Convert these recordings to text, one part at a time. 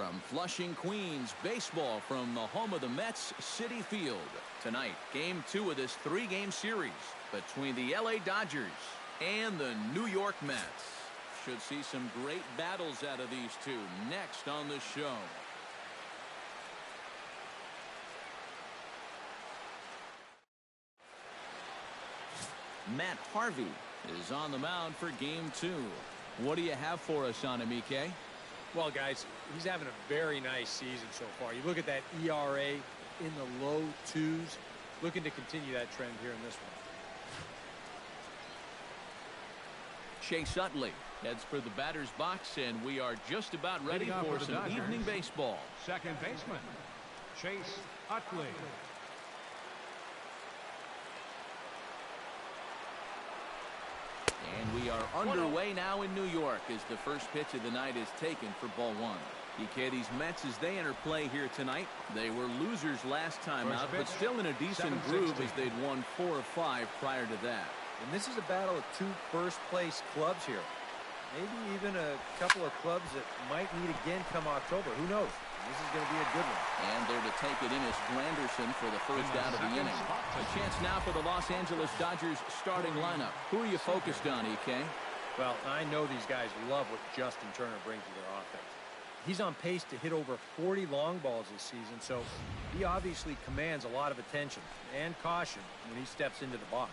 From Flushing, Queens, baseball from the home of the Mets, Citi Field. Tonight, Game 2 of this 3-game series between the LA Dodgers and the New York Mets. Should see some great battles out of these two next on the show. Matt Harvey is on the mound for Game 2. What do you have for us on him, EK? Well, guys, he's having a very nice season so far. You look at that ERA in the low 2s. Looking to continue that trend here in this one. Chase Utley heads for the batter's box, and we are just about ready for some evening baseball. Second baseman, Chase Utley. And we are underway now in New York as the first pitch of the night is taken for ball 1. EK, these Mets, as they enter play here tonight, they were losers last time out, but still in a decent groove as they'd won 4 of 5 prior to that. And this is a battle of 2 first-place clubs here. Maybe even a couple of clubs that might meet again come October. Who knows? This is going to be a good one. And there to take it in is Granderson for the first out of the inning. A chance now for the Los Angeles Dodgers starting lineup. Who are you focused on, EK? Well, I know these guys love what Justin Turner brings to their offense. He's on pace to hit over 40 long balls this season, so he obviously commands a lot of attention and caution when he steps into the box.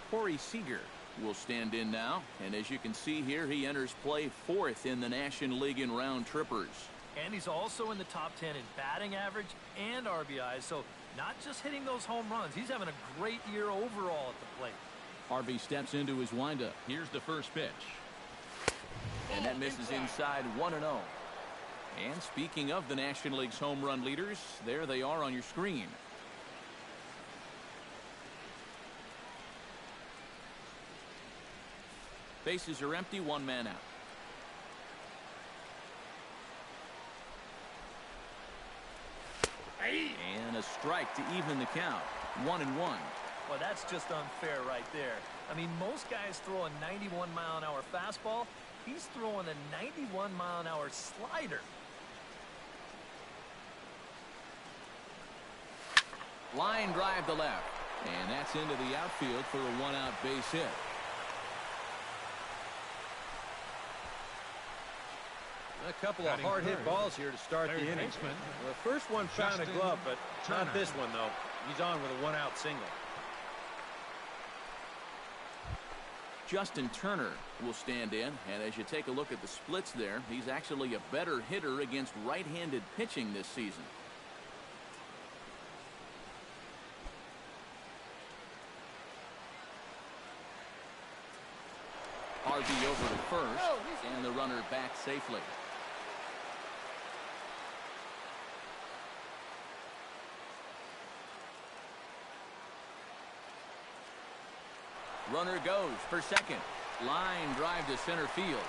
Corey Seager will stand in now, and as you can see here, he enters play 4th in the National League in round trippers. And he's also in the top 10 in batting average and RBIs, so not just hitting those home runs. He's having a great year overall at the plate. Harvey steps into his windup. Here's the first pitch. And that misses inside 1-0. And speaking of the National League's home run leaders, there they are on your screen. Bases are empty, 1 man out. And a strike to even the count. 1-1. Well, that's just unfair right there. I mean, most guys throw a 91-mile-an-hour fastball. He's throwing a 91-mile-an-hour slider. Line drive to left. And that's into the outfield for a 1-out base hit. A couple of hard-hit balls here to start the inning. The first one found a glove, but not this one, though. He's on with a 1-out single. Justin Turner will stand in, and as you take a look at the splits there, he's actually a better hitter against right-handed pitching this season. Harvey over to first, and the runner back safely. Runner goes for second. Line drive to center field.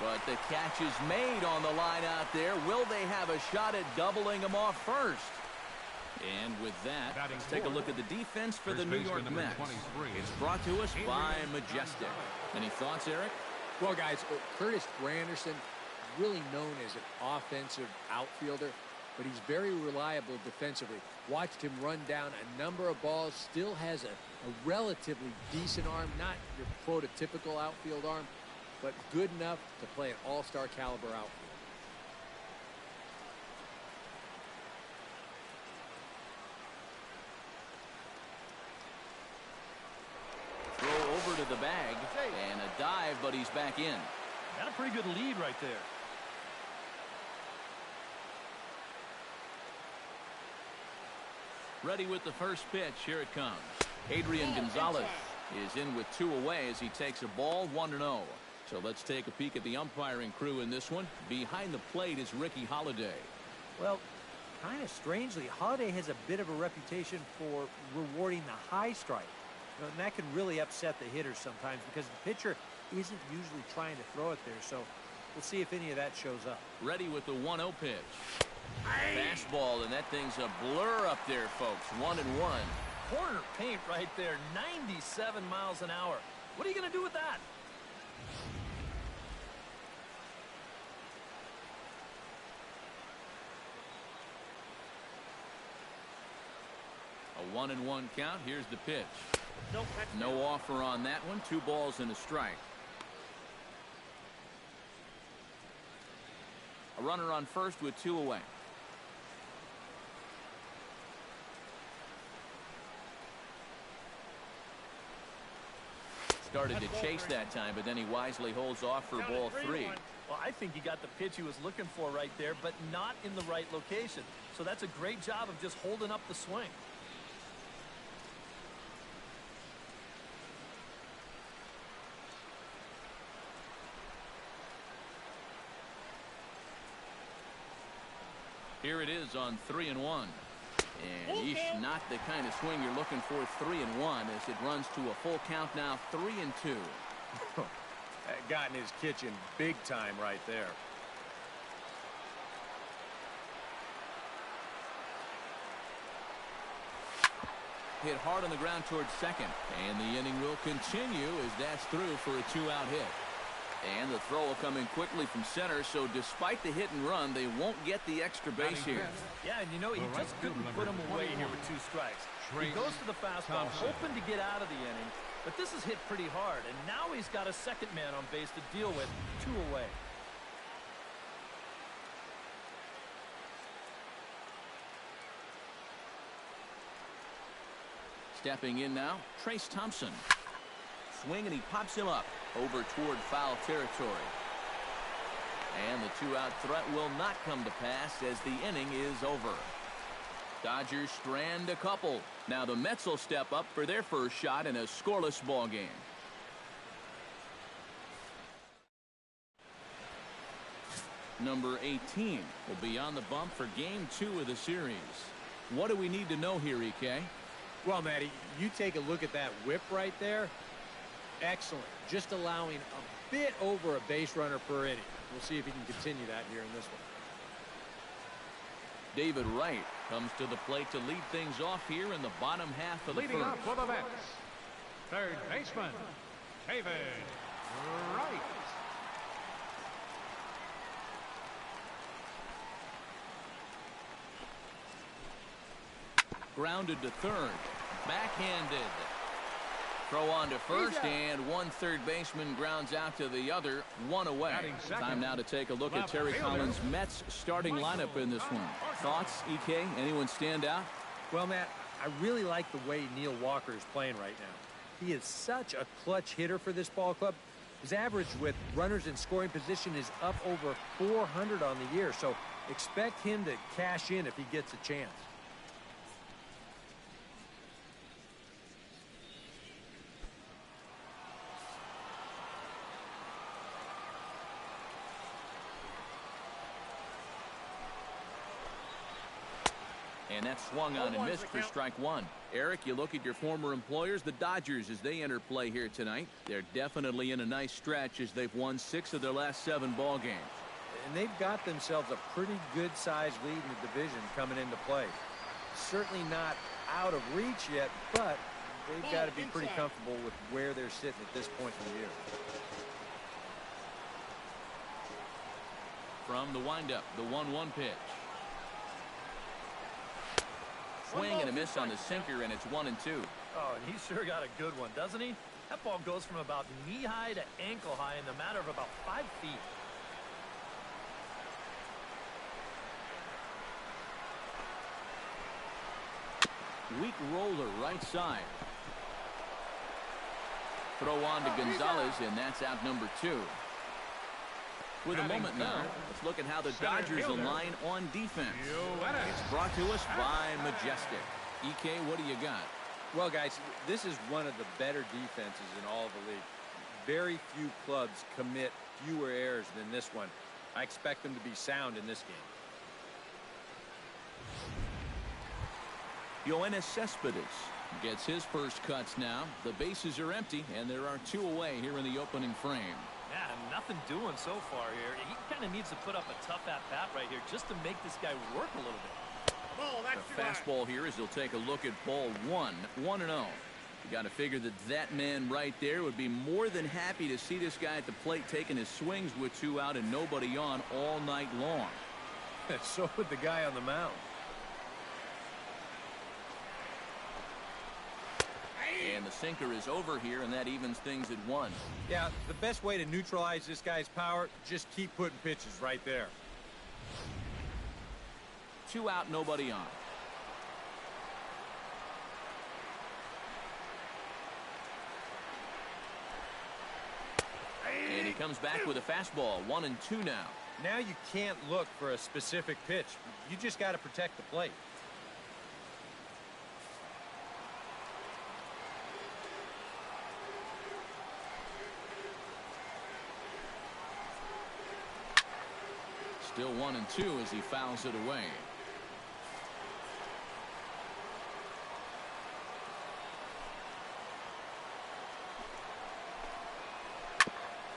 But the catch is made on the line out there. Will they have a shot at doubling them off first? And with that, let's take a look at the defense for the New York Mets. It's brought to us by Majestic. Any thoughts, Eric? Well, guys, Curtis Granderson, really known as an offensive outfielder, but he's very reliable defensively. Watched him run down a number of balls, still has a relatively decent arm, not your prototypical outfield arm, but good enough to play an all-star caliber outfield. Throw over to the bag, and a dive, but he's back in. Got a pretty good lead right there. Ready with the first pitch. Here it comes. Adrian Gonzalez is in with 2 away as he takes a ball 1-0. So let's take a peek at the umpiring crew in this one. Behind the plate is Ricky Holiday. Well, kind of strangely, Holiday has a bit of a reputation for rewarding the high strike. And that can really upset the hitters sometimes because the pitcher isn't usually trying to throw it there. So we'll see if any of that shows up. Ready with the 1-0 pitch. Fastball, and that thing's a blur up there, folks. 1-1. Corner paint right there, 97 miles an hour. What are you going to do with that? 1-1 count. Here's the pitch. No offer on that one. 2 balls and a strike. A runner on first with 2 away. Started to chase that time, but then he wisely holds off for ball 3. Well, I think he got the pitch he was looking for right there, but not in the right location. So that's a great job of just holding up the swing. Here it is on 3-1. And yeesh, not the kind of swing you're looking for. 3-1 as it runs to a full count now. 3-2. That got in his kitchen big time right there. Hit hard on the ground towards second. And the inning will continue as that's through for a 2-out hit. And the throw will come in quickly from center, so despite the hit and run, they won't get the extra base here. Yeah, and you know, he just couldn't put him away here with 2 strikes. He goes to the fastball, hoping to get out of the inning, but this is hit pretty hard, and now he's got a second man on base to deal with. 2 away. Stepping in now, Trace Thompson. Swing, and he pops him up over toward foul territory. And the 2-out threat will not come to pass as the inning is over. Dodgers strand a couple. Now the Mets will step up for their first shot in a scoreless ball game. Number 18 will be on the bump for game 2 of the series. What do we need to know here, EK? Well, Matty, you take a look at that whip right there. Excellent. Just allowing a bit over a base runner per inning. We'll see if he can continue that here in this one. David Wright comes to the plate to lead things off here in the bottom half of the Leading first. up for the Mets, third baseman, David Wright. Grounded to third. Backhanded. Throw on to first, and one third baseman grounds out to the other. 1 away. Time now to take a look at Terry Collins' Mets starting lineup in this one. Thoughts, EK? Anyone stand out? Well, Matt, I really like the way Neil Walker is playing right now. He is such a clutch hitter for this ball club. His average with runners in scoring position is up over 400 on the year, so expect him to cash in if he gets a chance. And that's swung on and missed for strike 1. Eric, you look at your former employers, the Dodgers, as they enter play here tonight. They're definitely in a nice stretch as they've won 6 of their last 7 ball games. And they've got themselves a pretty good-sized lead in the division coming into play. Certainly not out of reach yet, but they've got to be pretty comfortable with where they're sitting at this point in the year. From the windup, the 1-1 pitch. Swing and a miss on the sinker, and it's 1-2. Oh, and he sure got a good one, doesn't he? That ball goes from about knee-high to ankle-high in the matter of about 5 feet. Weak roller right side. Throw on to Gonzalez, and that's out number 2. With a moment now, let's look at how the Dodgers align on defense. It's brought to us by Majestic. EK, what do you got? Well, guys, this is one of the better defenses in all of the league. Very few clubs commit fewer errors than this one. I expect them to be sound in this game. Yoenis Cespedes gets his first cuts now. The bases are empty, and there are 2 away here in the opening frame. Yeah, nothing doing so far here. He kind of needs to put up a tough at-bat right here just to make this guy work a little bit. The fastball here as he'll take a look at ball 1, 1-0. You got to figure that that man right there would be more than happy to see this guy at the plate taking his swings with 2 out and nobody on all night long. So would the guy on the mound. And the sinker is over here, and that evens things at 1. Yeah, the best way to neutralize this guy's power, just keep putting pitches right there. 2 out, nobody on. And he comes back with a fastball. 1-2 now. Now you can't look for a specific pitch. You just got to protect the plate. Still 1-2 as he fouls it away.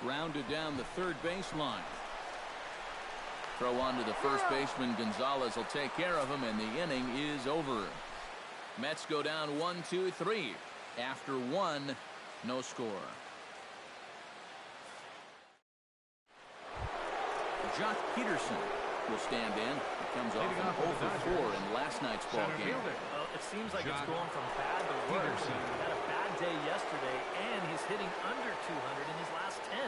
Rounded down the third baseline. Throw on to the first baseman. Gonzalez will take care of him, and the inning is over. Mets go down 1-2-3. After 1, no score. Jock Peterson will stand in. He comes off an 0-4 in last night's ball game. Well, it seems like it's going from bad to worse. He had a bad day yesterday, and he's hitting under 200 in his last 10.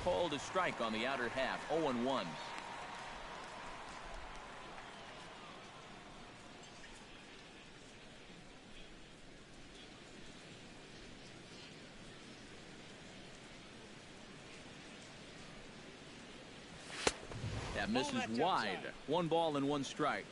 Called a strike on the outer half. 0-1. That misses wide. 1 ball and 1 strike.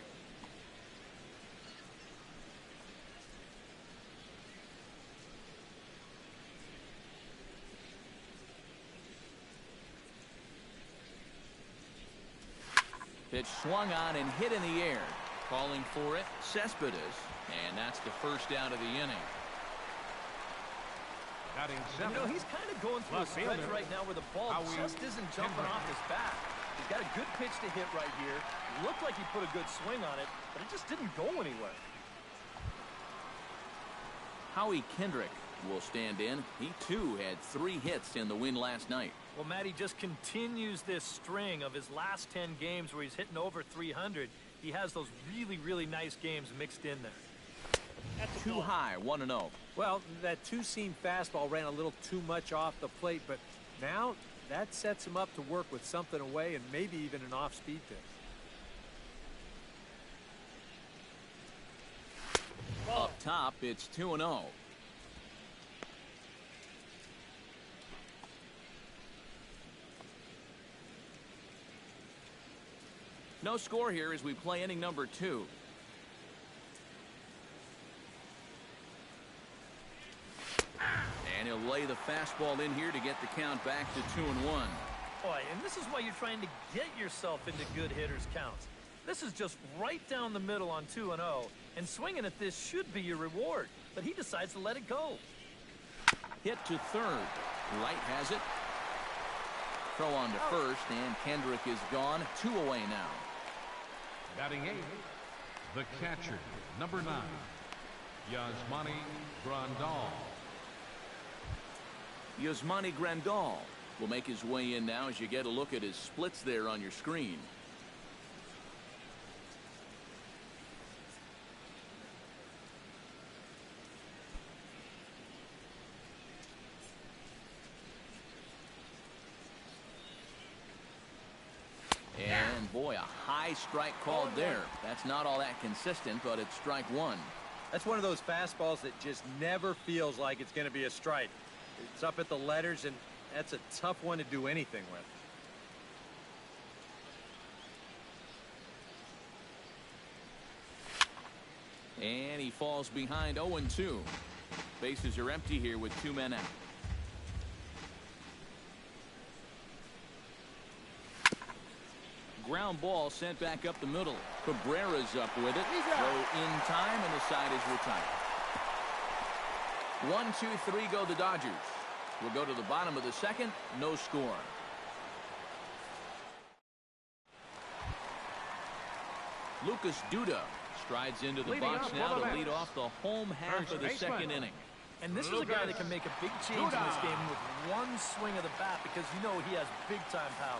Pitch swung on and hit in the air. Calling for it, Cespedes. And that's the first out of the inning. You know, he's kind of going through a stretch right now where the ball just isn't jumping off his bat. He's got a good pitch to hit right here. Looked like he put a good swing on it, but it just didn't go anywhere. Howie Kendrick will stand in. He, too, had 3 hits in the win last night. Well, Matty just continues this string of his last 10 games where he's hitting over 300. He has those really, really nice games mixed in there. That's too high, 1-0. Well, that two-seam fastball ran a little too much off the plate, but now that sets him up to work with something away and maybe even an off-speed pitch. Up top, it's 2-0. No score here as we play inning number 2. And he'll lay the fastball in here to get the count back to 2-1. Boy, and this is why you're trying to get yourself into good hitters' counts. This is just right down the middle on 2-0, and swinging at this should be your reward, but he decides to let it go. Hit to third. Wright has it. Throw on to first, and Kendrick is gone. 2 away now. Batting 8, the catcher, number 9, Yasmani Grandal. Yasmani Grandal will make his way in now as you get a look at his splits there on your screen. And boy, a high strike called there. That's not all that consistent, but it's strike 1. That's one of those fastballs that just never feels like it's going to be a strike. It's up at the letters, and that's a tough one to do anything with. And he falls behind 0-2. Bases are empty here with 2 men out. Ground ball sent back up the middle. Cabrera's up with it. Throw in time, and the side is retired. 1-2-3 go the Dodgers. We'll go to the bottom of the second. No score. Lucas Duda strides into the box now to lead off the home half of the second inning. And this is a guy that can make a big change in this game with one swing of the bat because you know he has big-time power.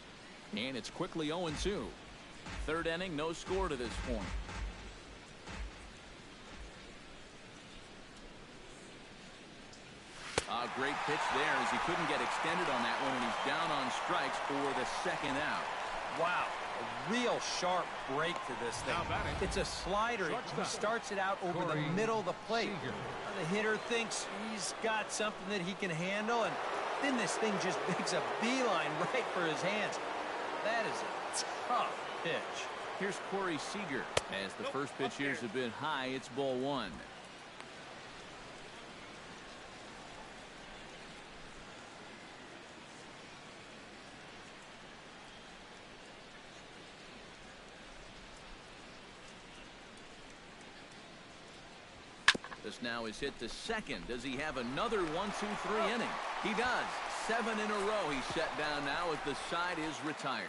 And it's quickly 0-2. Third inning, no score to this point. A great pitch there as he couldn't get extended on that one, and he's down on strikes for the second out. Wow, a real sharp break to this thing. It's a slider. He starts it out over the middle of the plate. The hitter thinks he's got something that he can handle, and then this thing just makes a beeline right for his hands. That is a tough pitch. Here's Corey Seager. As the first pitch here has been high, it's ball one. This now is hit to second. Does he have another 1-2-3 inning? He does. 7 in a row he's set down now as the side is retired.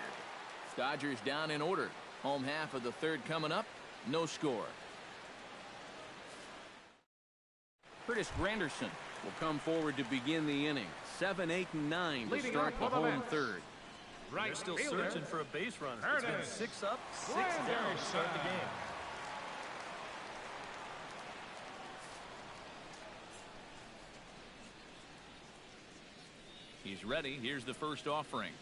Dodgers down in order. Home half of the third coming up. No score. Curtis Granderson will come forward to begin the inning. 7, 8, and 9 to start the home third. They're still searching for a base runner. It's been 6 up, 6 down to start the game. He's ready. Here's the first offering.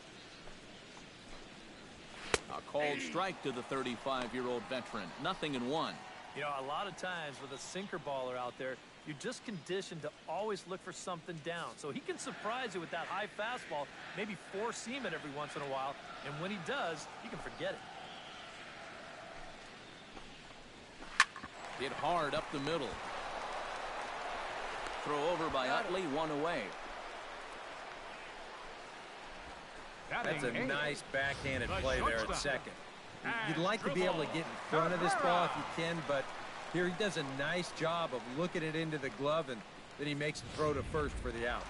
A called strike to the 35-year-old veteran. 0-1. You know, a lot of times with a sinker baller out there, you're just conditioned to always look for something down. So he can surprise you with that high fastball, maybe four-seam it every once in a while, and when he does, you can forget it. Hit hard up the middle. Throw over by Utley, 1 away. That's a nice backhanded play there at second. You'd like to be able to get in front of this ball if you can, but here he does a nice job of looking it into the glove, and then he makes the throw to first for the out.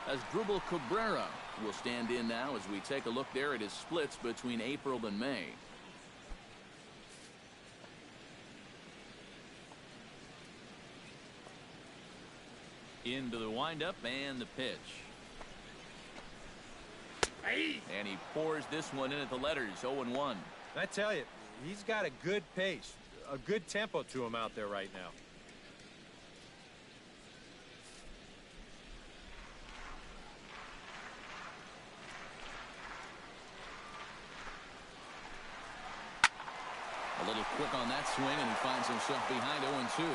As Drupal Cabrera will stand in now as we take a look there at his splits between April and May. Into the windup and the pitch. And he pours this one in at the letters, 0-1. I tell you, he's got a good pace, a good tempo to him out there right now. A little quick on that swing, and he finds himself behind 0-2.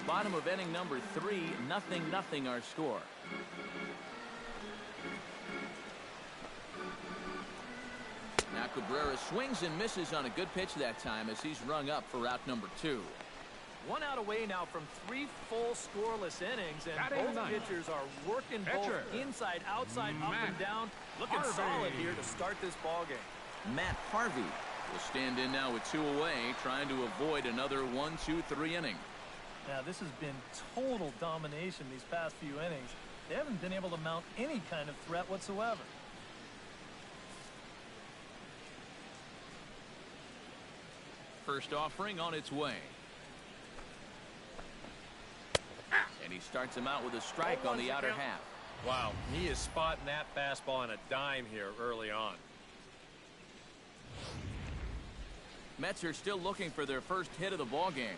Bottom of inning number 3, 0-0 our score. Now Cabrera swings and misses on a good pitch that time as he's rung up for out number 2. 1 out away now from 3 full scoreless innings, and both pitchers are working both inside, outside, up and down. Looking solid here to start this ball game. Matt Harvey will stand in now with 2 away, trying to avoid another 1-2-3 inning. Now, this has been total domination these past few innings. They haven't been able to mount any kind of threat whatsoever. First offering on its way. And he starts him out with a strike on the outer half. Wow, he is spotting that fastball on a dime here early on. Mets are still looking for their first hit of the ball game.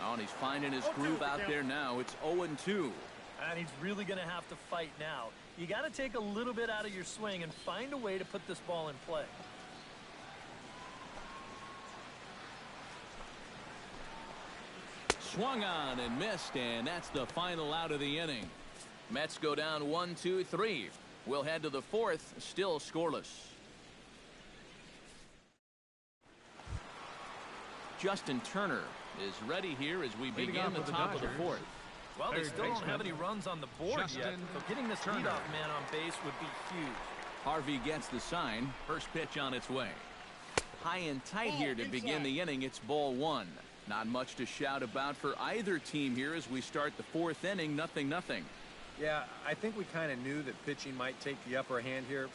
Oh, and he's finding his groove out there now. It's 0-2. And he's really going to have to fight now. You got to take a little bit out of your swing and find a way to put this ball in play. Swung on and missed, and that's the final out of the inning. Mets go down 1-2-3. We'll head to the 4th, still scoreless. Justin Turner is ready here as we begin the top of the 4th. Well, they still don't have any runs on the board yet, so getting this leadoff man on base would be huge. Harvey gets the sign. First pitch on its way. High and tight here to begin the inning. It's ball 1. Not much to shout about for either team here as we start the 4th inning. 0-0. Yeah, I think we kind of knew that pitching might take the upper hand here.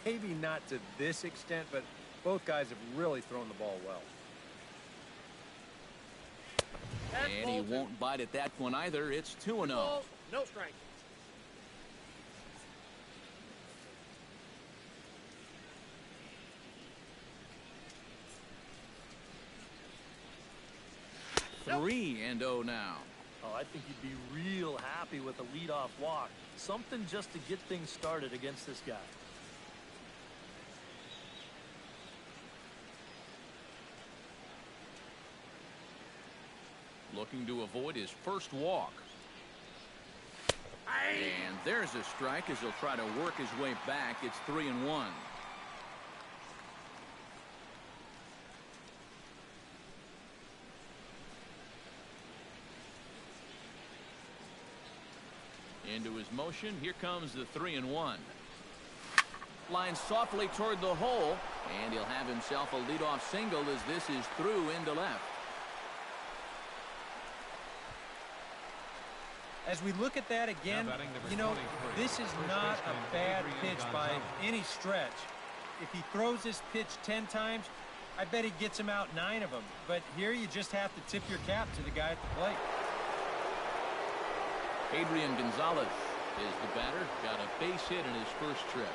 Maybe not to this extent, but both guys have really thrown the ball well. And he won't bite at that one either. It's 2-0. No strike. Nope. 3-0 now. Oh, I think he'd be real happy with a leadoff walk. Something just to get things started against this guy. Looking to avoid his first walk. And there's a strike as he'll try to work his way back. It's 3-1. Into his motion. Here comes the 3-1. Line softly toward the hole, and he'll have himself a leadoff single as this is through into left. As we look at that again, you know, this is not a bad pitch by any stretch. If he throws this pitch 10 times, I bet he gets him out 9 of them. But here you just have to tip your cap to the guy at the plate. Adrian Gonzalez is the batter. Got a base hit in his first trip.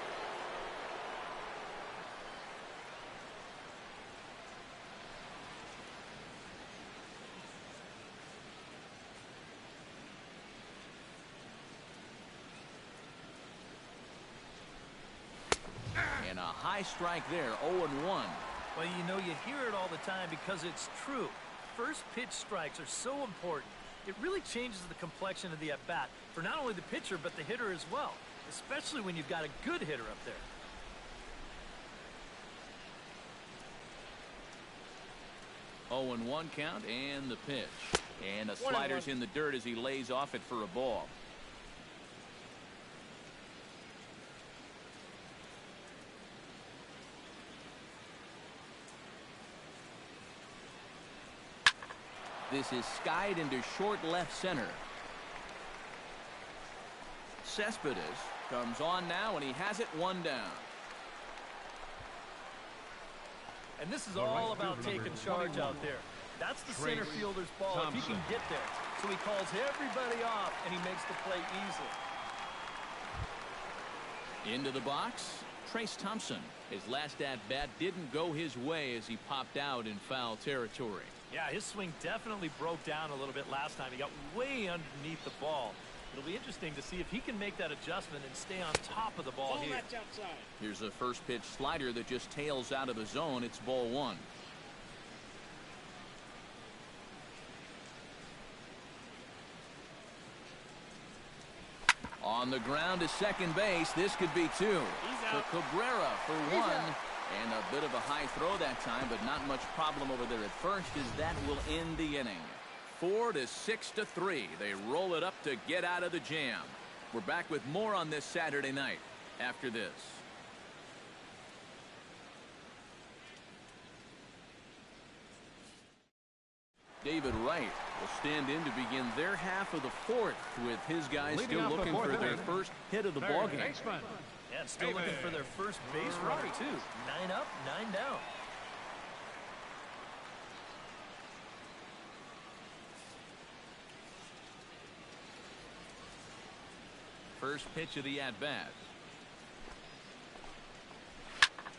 And a high strike there, 0-1. Well, you know, you hear it all the time because it's true. First pitch strikes are so important. It really changes the complexion of the at-bat for not only the pitcher but the hitter as well, especially when you've got a good hitter up there. Oh, 0-1 count and the pitch. And a slider's in the dirt as he lays off it for a ball. This is skied into short left center. Cespedes comes on now, and he has it 1 down. And this is all about taking charge out there. That's the center fielder's ball if he can get there. So he calls everybody off, and he makes the play easily. Into the box, Trace Thompson. His last at-bat didn't go his way as he popped out in foul territory. Yeah, his swing definitely broke down a little bit last time. He got way underneath the ball. It'll be interesting to see if he can make that adjustment and stay on top of the ball here. Here's a first pitch slider that just tails out of the zone. It's ball 1. On the ground to second base. This could be 2. To Cabrera for 1. And a bit of a high throw that time, but not much problem over there at first as that will end the inning. 4-6-3. They roll it up to get out of the jam. We're back with more on this Saturday night after this. David Wright will stand in to begin their half of the 4th with his guys still looking for their first hit of the ballgame. Yeah, still looking for their first base runner, too. 9 up, 9 down. First pitch of the at-bat.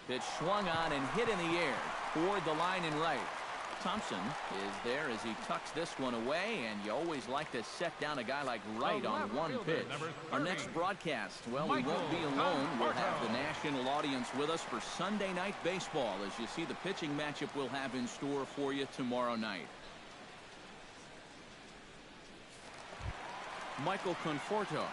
Pitch swung on and hit in the air toward the line and right. Thompson is there as he tucks this one away, and you always like to set down a guy like Wright on one pitch. Our next broadcast, well, we won't be alone. We'll have the national audience with us for Sunday Night Baseball as you see the pitching matchup we'll have in store for you tomorrow night. Michael Conforto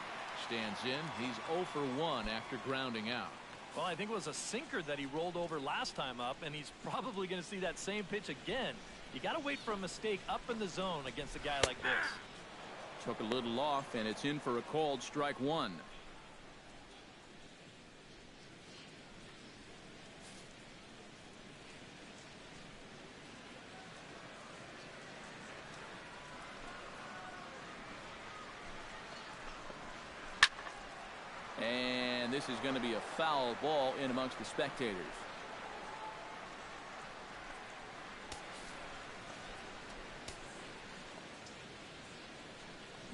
stands in. He's 0 for 1 after grounding out. Well, I think it was a sinker that he rolled over last time up, and he's probably going to see that same pitch again. You got to wait for a mistake up in the zone against a guy like this. Took a little off, and it's in for a called strike 1. And this is going to be a foul ball in amongst the spectators.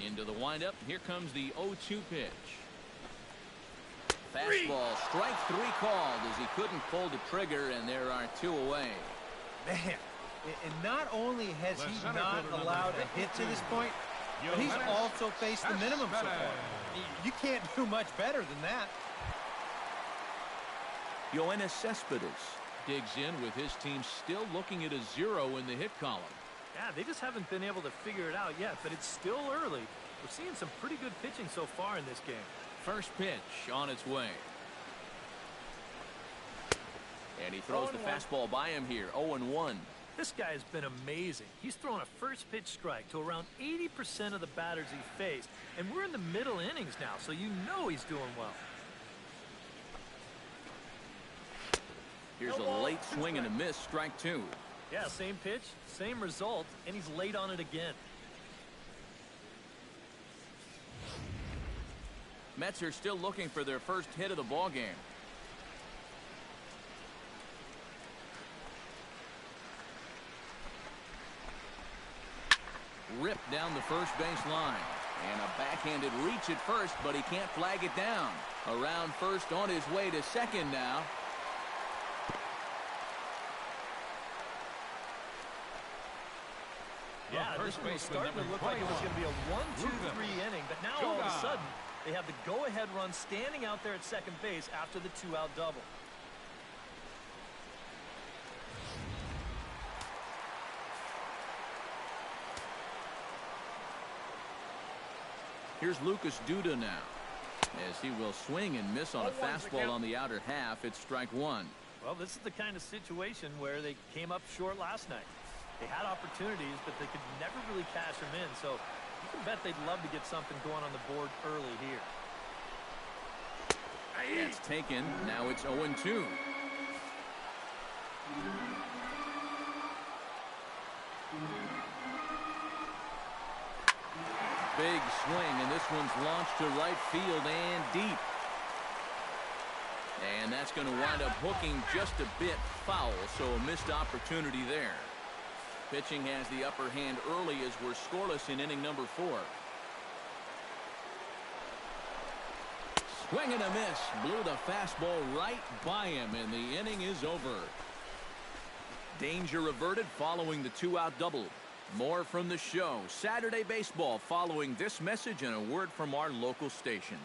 Into the windup. Here comes the 0-2 pitch. Fastball, strike 3 called as he couldn't pull the trigger, and there are 2 away. Man, and not only has he not allowed a hit to this point, but he's also faced the minimum so far. You can't do much better than that. Yoenis Cespedes digs in with his team still looking at a 0 in the hit column. Yeah, they just haven't been able to figure it out yet, but it's still early. We're seeing some pretty good pitching so far in this game. First pitch on its way. And he throws the fastball by him here, 0-1. This guy has been amazing. He's thrown a first pitch strike to around 80% of the batters he faced. And we're in the middle innings now, so you know he's doing well. Here's a late swing and a miss, strike 2. Yeah, same pitch, same result, and he's late on it again. Mets are still looking for their first hit of the ball game. Ripped down the first base line. And a backhanded reach at first, but he can't flag it down. Around first on his way to second now. Yeah, this one was starting to look like it was going to be a 1-2-3 inning, but now all of a sudden they have the go-ahead run standing out there at second base after the 2-out double. Here's Lucas Duda now, as he will swing and miss on a fastball on the outer half. It's strike 1. Well, this is the kind of situation where they came up short last night. They had opportunities, but they could never really cash them in. So you can bet they'd love to get something going on the board early here. That's taken. Now it's 0-2. Big swing, and this one's launched to right field and deep. And that's going to wind up hooking just a bit foul, so a missed opportunity there. Pitching has the upper hand early as we're scoreless in inning number 4. Swing and a miss. Blew the fastball right by him, and the inning is over. Danger averted following the 2-out double. More from the show. Saturday baseball following this message and a word from our local stations.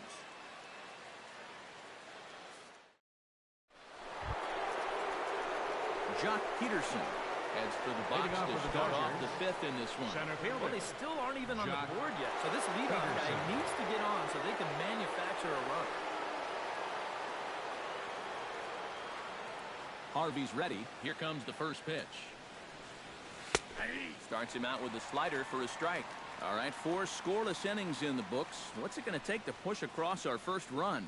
Jock Peterson heads for the box to start off the 5th in this one. Well, they still aren't even on the board yet, so this leadoff guy needs to get on so they can manufacture a run. Harvey's ready. Here comes the first pitch. Starts him out with a slider for a strike. All right, 4 scoreless innings in the books. What's it going to take to push across our first run?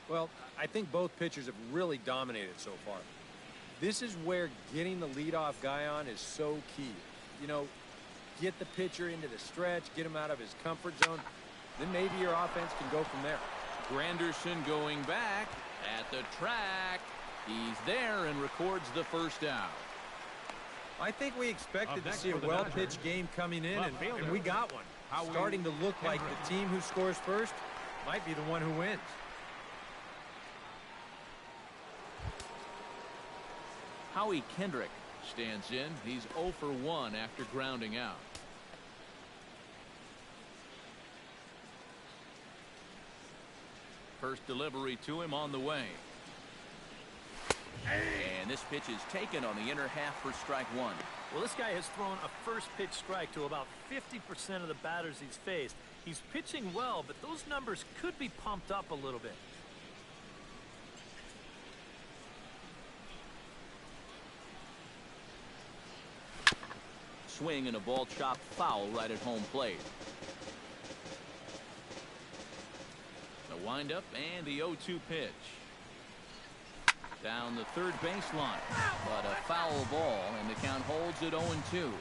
Well, I think both pitchers have really dominated so far. This is where getting the leadoff guy on is so key. You know, get the pitcher into the stretch, get him out of his comfort zone, then maybe your offense can go from there. Granderson going back at the track. He's there and records the first out. I think we expected to see a well-pitched game coming in, and we got one. Starting to look like the team who scores first might be the one who wins. Howie Kendrick stands in. He's 0 for 1 after grounding out. First delivery to him on the way. And this pitch is taken on the inner half for strike 1. Well, this guy has thrown a first pitch strike to about 50% of the batters he's faced. He's pitching well, but those numbers could be pumped up a little bit. Swing and a ball chopped foul right at home plate. The windup and the 0-2 pitch. Down the third baseline, but a foul ball, and the count holds at 0-2.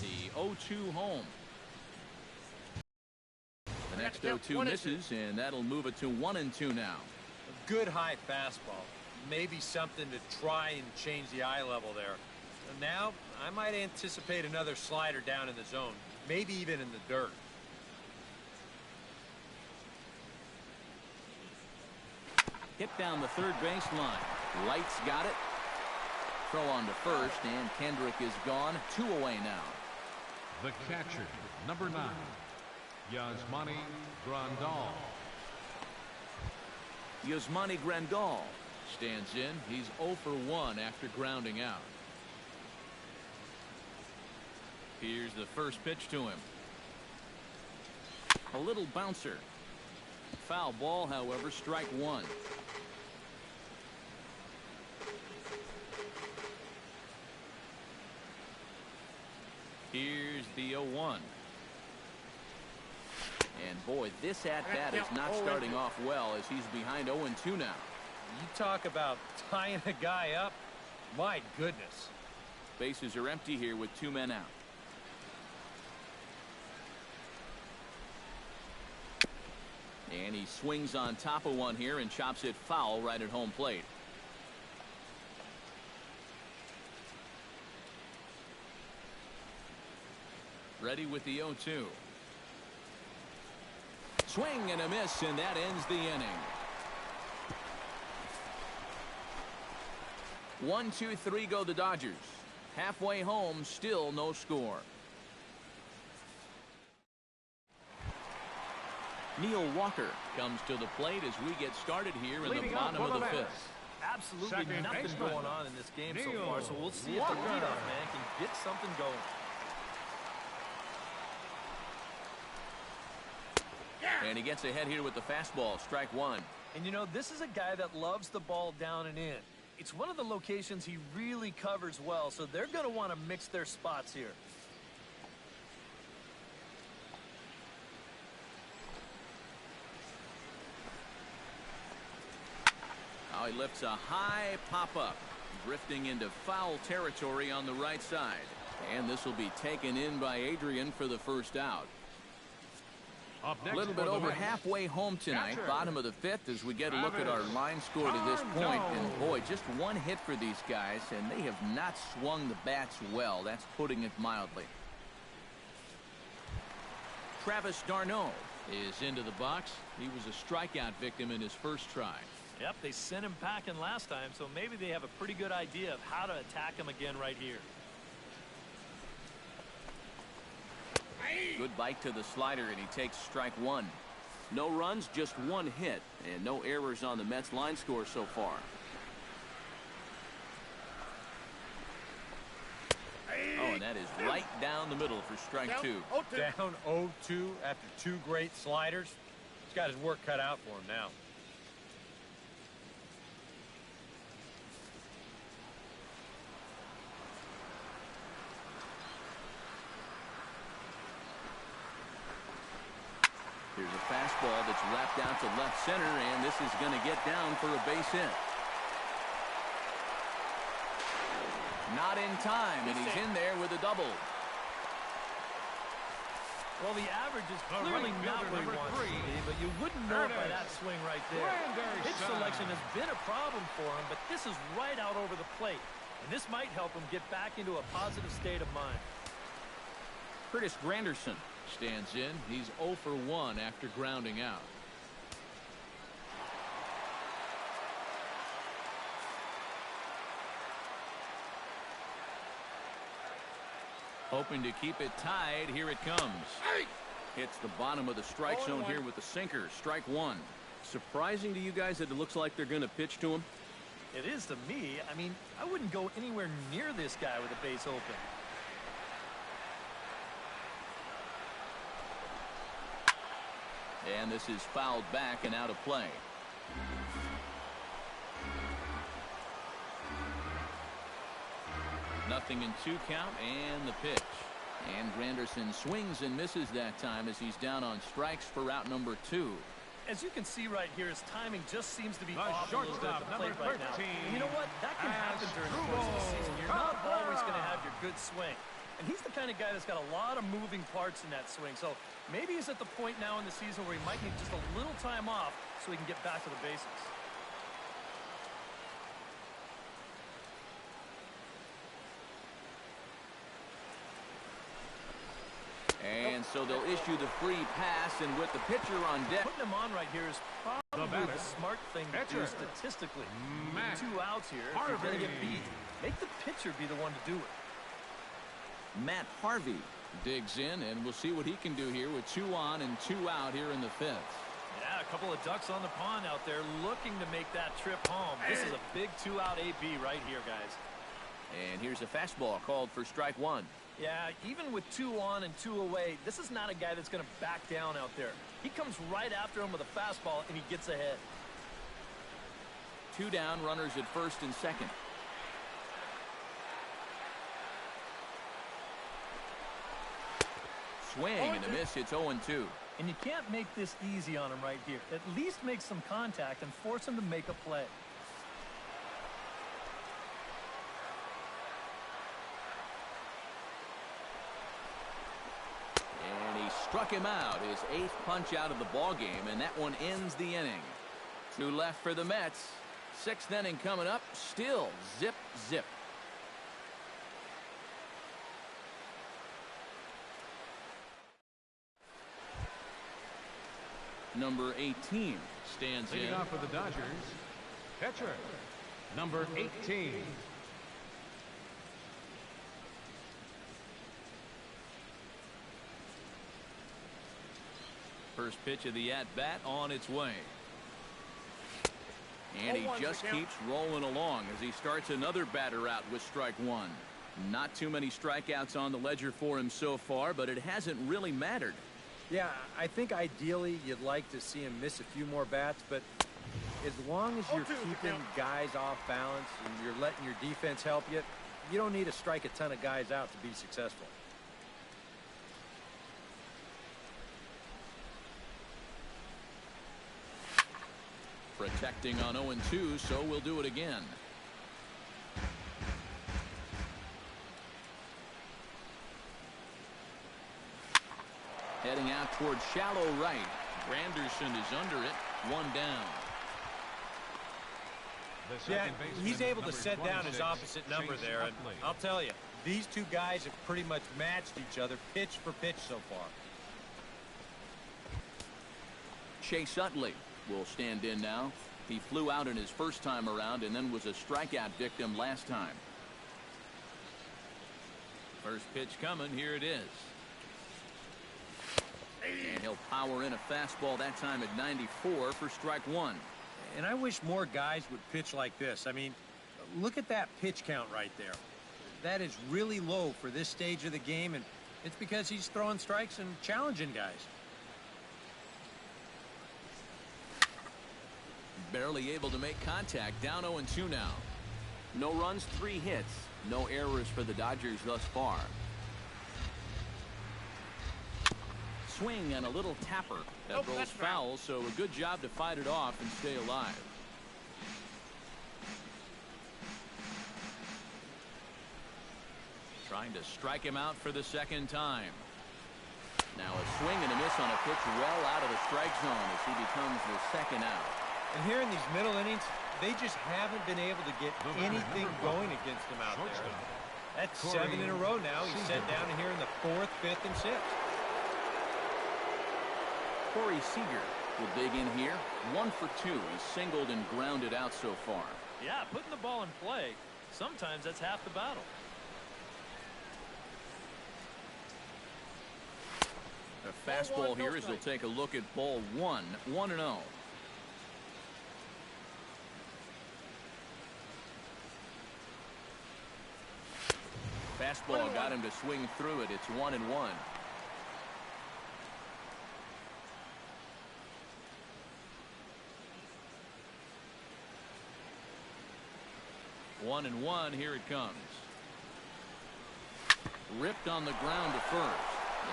The 0-2 home. The next 0-2 misses, and that'll move it to 1-2 now. A good high fastball. Maybe something to try and change the eye level there. And now, I might anticipate another slider down in the zone, maybe even in the dirt. Hit down the third baseline. Light's got it. Throw on to first, and Kendrick is gone. 2 away now. The catcher, number 9, Yasmani Grandal. Yasmani Grandal stands in. He's 0 for 1 after grounding out. Here's the first pitch to him. A little bouncer. Foul ball, however, strike 1. Here's the 0-1. And boy, this at-bat is not starting off well as he's behind 0-2 now. You talk about tying a guy up. My goodness. Bases are empty here with 2 men out. And he swings on top of one here and chops it foul right at home plate. Ready with the 0-2. Swing and a miss, and that ends the inning. 1-2-3 go the Dodgers. Halfway home, still no score. Neil Walker comes to the plate as we get started here in the bottom of the 5th. Absolutely nothing going on in this game so far, so we'll see if the leadoff man can get something going. And he gets ahead here with the fastball, strike 1. And you know, this is a guy that loves the ball down and in. It's one of the locations he really covers well, so they're going to want to mix their spots here. Now he lifts a high pop-up, drifting into foul territory on the right side. And this will be taken in by Adrian for the first out. A little bit over halfway home tonight, bottom of the 5th, as we get a look at our line score to this point. And boy, just 1 hit for these guys, and they have not swung the bats well. That's putting it mildly. Travis d'Arnaud is into the box. He was a strikeout victim in his first try. Yep, they sent him packing last time, so maybe they have a pretty good idea of how to attack him again right here. Good bite to the slider, and he takes strike 1. No runs, just 1 hit, and no errors on the Mets line score so far. Oh, and that is right down the middle for strike 2. Down 0-2 after 2 great sliders. He's got his work cut out for him now. Here's a fastball that's wrapped out to left center, and this is going to get down for a base hit. Not in time, and he's in there with a double. Well, the average is clearly not where he wants to be, but you wouldn't know it by that swing right there. Pitch selection has been a problem for him, but this is right out over the plate, and this might help him get back into a positive state of mind. Curtis Granderson stands in. He's 0 for 1 after grounding out. Hoping to keep it tied. Here it comes. Hits the bottom of the strike zone here with the sinker. Strike 1. Surprising to you guys that it looks like they're going to pitch to him? It is to me. I mean, I wouldn't go anywhere near this guy with a base open. And this is fouled back and out of play. Nothing in 2 count, and the pitch. And Granderson swings and misses that time as he's down on strikes for out number 2. As you can see right here, his timing just seems to be off a little bit at the plate right now. And you know what? That can happen during the course of the season. You're not always going to have your good swing. And he's the kind of guy that's got a lot of moving parts in that swing. So maybe he's at the point now in the season where he might need just a little time off so he can get back to the basics. and so they'll issue the free pass, and with the pitcher on deck. Putting him on right here is probably the smart thing to do statistically. With 2 outs here, if you're going to get beat, make the pitcher be the one to do it. Matt Harvey digs in, and we'll see what he can do here with 2 on and 2 out here in the 5th. Yeah, a couple of ducks on the pond out there looking to make that trip home. This is a big 2-out AB right here, guys. And here's a fastball called for strike 1. Yeah, even with 2 on and 2 away, this is not a guy that's going to back down out there. He comes right after him with a fastball, and he gets ahead. 2 down, runners at first and second. Swing and a miss. It's 0-2. And you can't make this easy on him right here. At least make some contact and force him to make a play. And he struck him out, his 8th punch out of the ball game, and that one ends the inning. 2 left for the Mets. 6th inning coming up. Still zip, zip. Number 18 stands in. Leading off for the Dodgers, catcher, number 18. First pitch of the at-bat on its way. And he just keeps rolling along as he starts another batter out with strike 1. Not too many strikeouts on the ledger for him so far, but it hasn't really mattered. Yeah, I think ideally you'd like to see him miss a few more bats, but as long as you're keeping guys off balance and you're letting your defense help you, you don't need to strike a ton of guys out to be successful. Protecting on 0-2, so we'll do it again. Heading out toward shallow right. Granderson is under it. 1 down. Yeah, he's able to set down his opposite number there, and I'll tell you, these 2 guys have pretty much matched each other pitch for pitch so far. Chase Utley will stand in now. He flew out in his first time around and then was a strikeout victim last time. First pitch coming. Here it is. And he'll power in a fastball that time at 94 for strike 1. And I wish more guys would pitch like this. I mean, look at that pitch count right there. That is really low for this stage of the game, and it's because he's throwing strikes and challenging guys. Barely able to make contact. Down 0-2 now. No runs, 3 hits. No errors for the Dodgers thus far. Swing and a little tapper that rolls foul, so a good job to fight it off and stay alive. Trying to strike him out for the 2nd time. Now a swing and a miss on a pitch well out of the strike zone as he becomes the 2nd out. And here in these middle innings, they just haven't been able to get anything going against him out there. That's 7 in a row now. He's set down here in the 4th, 5th, and 6th. Corey Seager will dig in here. 1 for 2. He's singled and grounded out so far. Yeah, putting the ball in play, sometimes that's half the battle. A fastball here as they'll take a look at ball 1. 1-0. Fastball got him to swing through it. It's 1-1. 1-1. Here it comes. Ripped on the ground to first.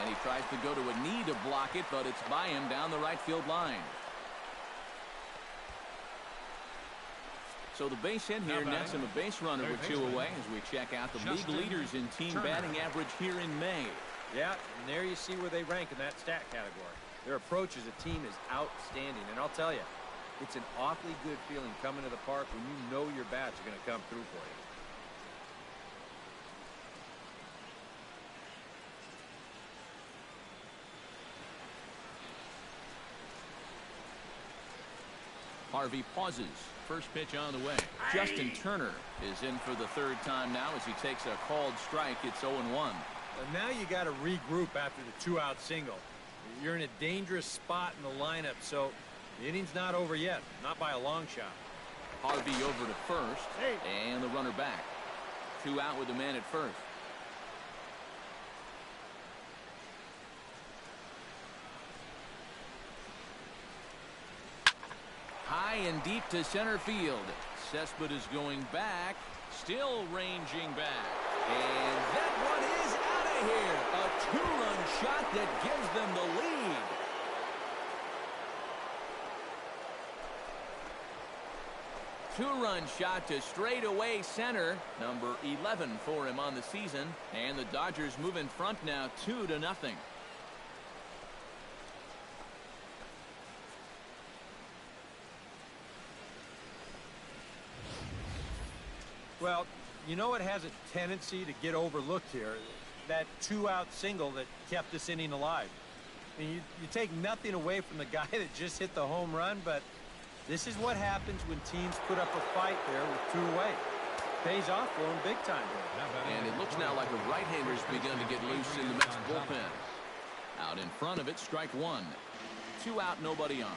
And he tries to go to a knee to block it, but it's by him down the right field line. So the base hit here nets him a base runner with 2 away as we check out the league leaders in team batting average here in May. Yeah, and there you see where they rank in that stat category. Their approach as a team is outstanding, and I'll tell you, it's an awfully good feeling coming to the park when you know your bats are going to come through for you. Harvey pauses. First pitch on the way. Justin Turner is in for the third time now as he takes a called strike. It's 0-1. And now you got to regroup after the two-out single. You're in a dangerous spot in the lineup, so the inning's not over yet. Not by a long shot. Harvey over to first, and the runner back. 2 out with the man at first. High and deep to center field. Cespedes is going back, still ranging back. And that one is out of here. A 2-run shot that gives them the lead. Two-run shot to straightaway center. Number 11 for him on the season. And the Dodgers move in front now 2-0. Well, you know it has a tendency to get overlooked here. That two-out single that kept this inning alive. I mean, you take nothing away from the guy that just hit the home run, but this is what happens when teams put up a fight there with 2 away. Pays off for him big time here. And it looks now like a right-hander's begun to get loose in the Mets bullpen. Out in front of it, strike 1. 2 out, nobody on.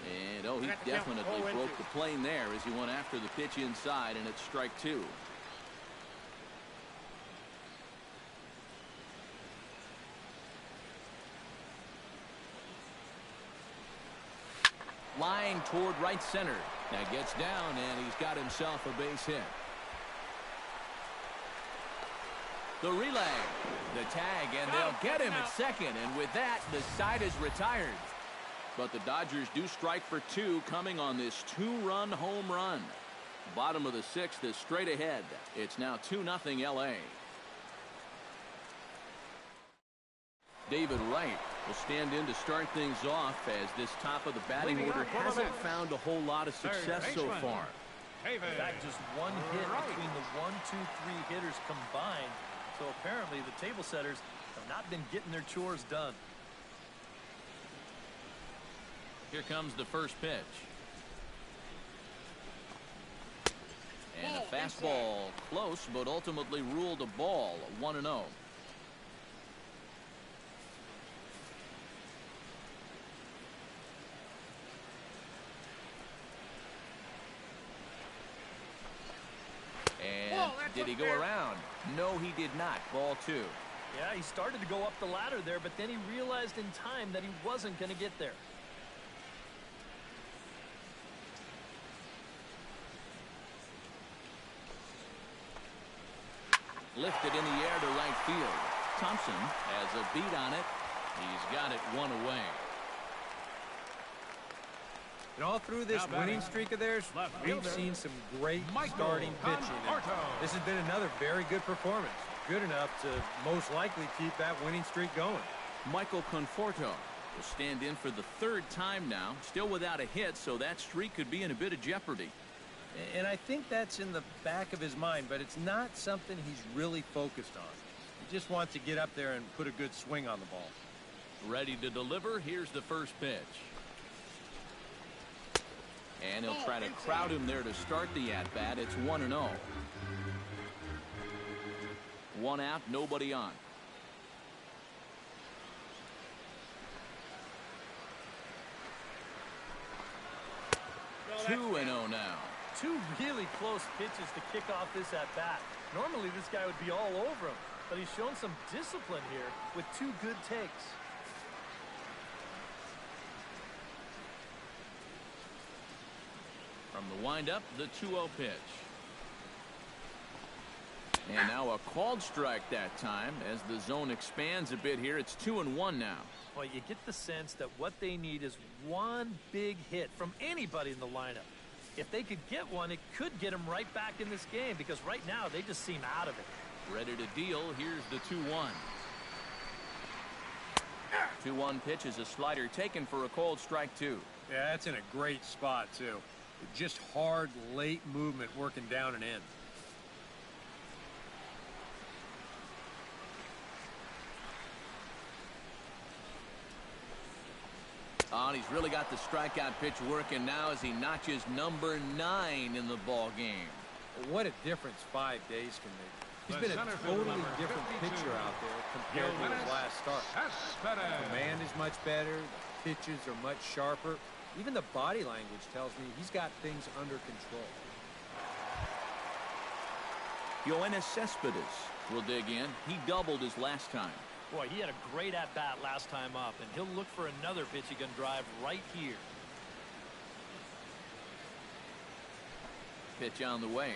And he definitely broke the plane there as he went after the pitch inside, and it's strike 2. Line toward right center. That gets down, and he's got himself a base hit. The relay, the tag, and they'll get him at second, and with that, the side is retired. But the Dodgers do strike for 2 coming on this 2-run home run. Bottom of the 6th is straight ahead. It's now 2-0 LA. David Wright will stand in to start things off as this top of the batting order hasn't found a whole lot of success so far. In fact, just 1 hit between the 1, 2, 3 hitters combined. So apparently the table setters have not been getting their chores done. Here comes the first pitch. And a fastball close, but ultimately ruled a ball. 1-0. And did he go around? No, he did not. Ball 2. Yeah, he started to go up the ladder there, but then he realized in time that he wasn't going to get there. Lifted in the air to right field. Thompson has a beat on it. He's got it 1 away. And all through this winning streak of theirs, we've seen some great starting pitching. This has been another very good performance. Good enough to most likely keep that winning streak going. Michael Conforto will stand in for the 3rd time now. Still without a hit, so that streak could be in a bit of jeopardy. And I think that's in the back of his mind, but it's not something he's really focused on. He just wants to get up there and put a good swing on the ball. Ready to deliver. Here's the first pitch. And he'll try to crowd him there to start the at-bat. It's 1-0. 1 out, nobody on. 2-0 now. 2 really close pitches to kick off this at-bat. Normally this guy would be all over him, but he's shown some discipline here with 2 good takes. From the windup, the 2-0 pitch. And now a called strike that time as the zone expands a bit here. It's 2-1 now. Well, you get the sense that what they need is 1 big hit from anybody in the lineup. If they could get one, it could get them right back in this game because right now they just seem out of it. Ready to deal. Here's the 2-1. 2-1 pitch is a slider taken for a called strike 2. Yeah, that's in a great spot, too. Just hard, late movement working down and in. Oh, and he's really got the strikeout pitch working now as he notches number 9 in the ball game. What a difference 5 days can make. He's been a totally different pitcher out there compared to his last start. The command is much better. The pitches are much sharper. Even the body language tells me he's got things under control. Yoenis Cespedes will dig in. He doubled his last time. Boy, he had a great at-bat last time up, and he'll look for another pitch he can drive right here. Pitch on the way.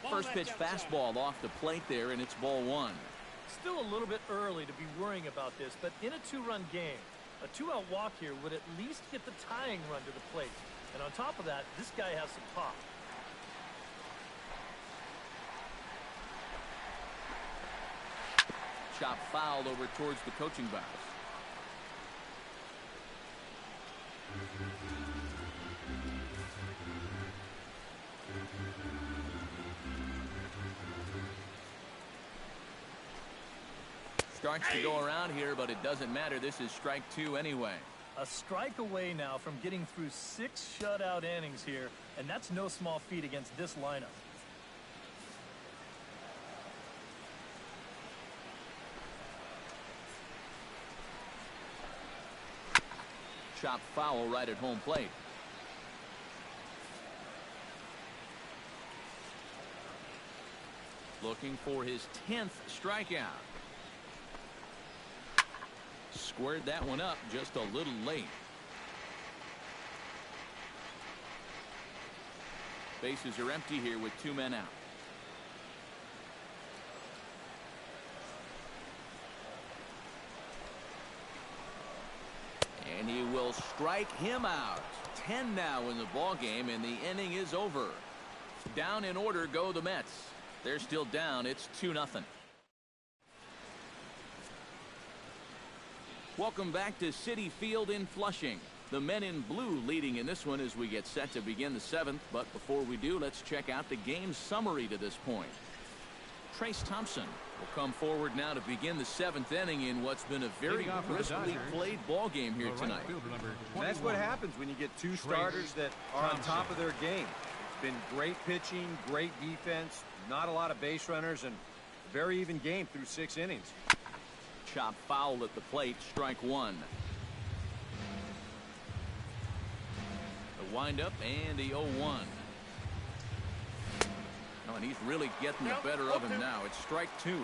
First pitch fastball off the plate there, and it's ball 1. Still a little bit early to be worrying about this, but in a 2-run game, a 2-out walk here would at least get the tying run to the plate. And on top of that, this guy has some pop. Chop foul over towards the coaching box. Starts to go around here, but it doesn't matter. This is strike 2 anyway. A strike away now from getting through 6 shutout innings here, and that's no small feat against this lineup. Chop foul right at home plate. Looking for his 10th strikeout. Squared that one up just a little late. Bases are empty here with 2 men out. And he will strike him out. 10 now in the ball game, and the inning is over. Down in order go the Mets. They're still down. It's 2-0. Welcome back to Citi Field in Flushing. The men in blue leading in this one as we get set to begin the 7th. But before we do, let's check out the game summary to this point. Trace Thompson will come forward now to begin the 7th inning in what's been a very briskly played ball game here tonight. And that's what happens when you get 2 starters that are on top of their game. It's been great pitching, great defense, not a lot of base runners, and a very even game through 6 innings. Chop foul at the plate, strike 1. The windup and the 0-1. Oh, and he's really getting the better of him now. It's strike 2.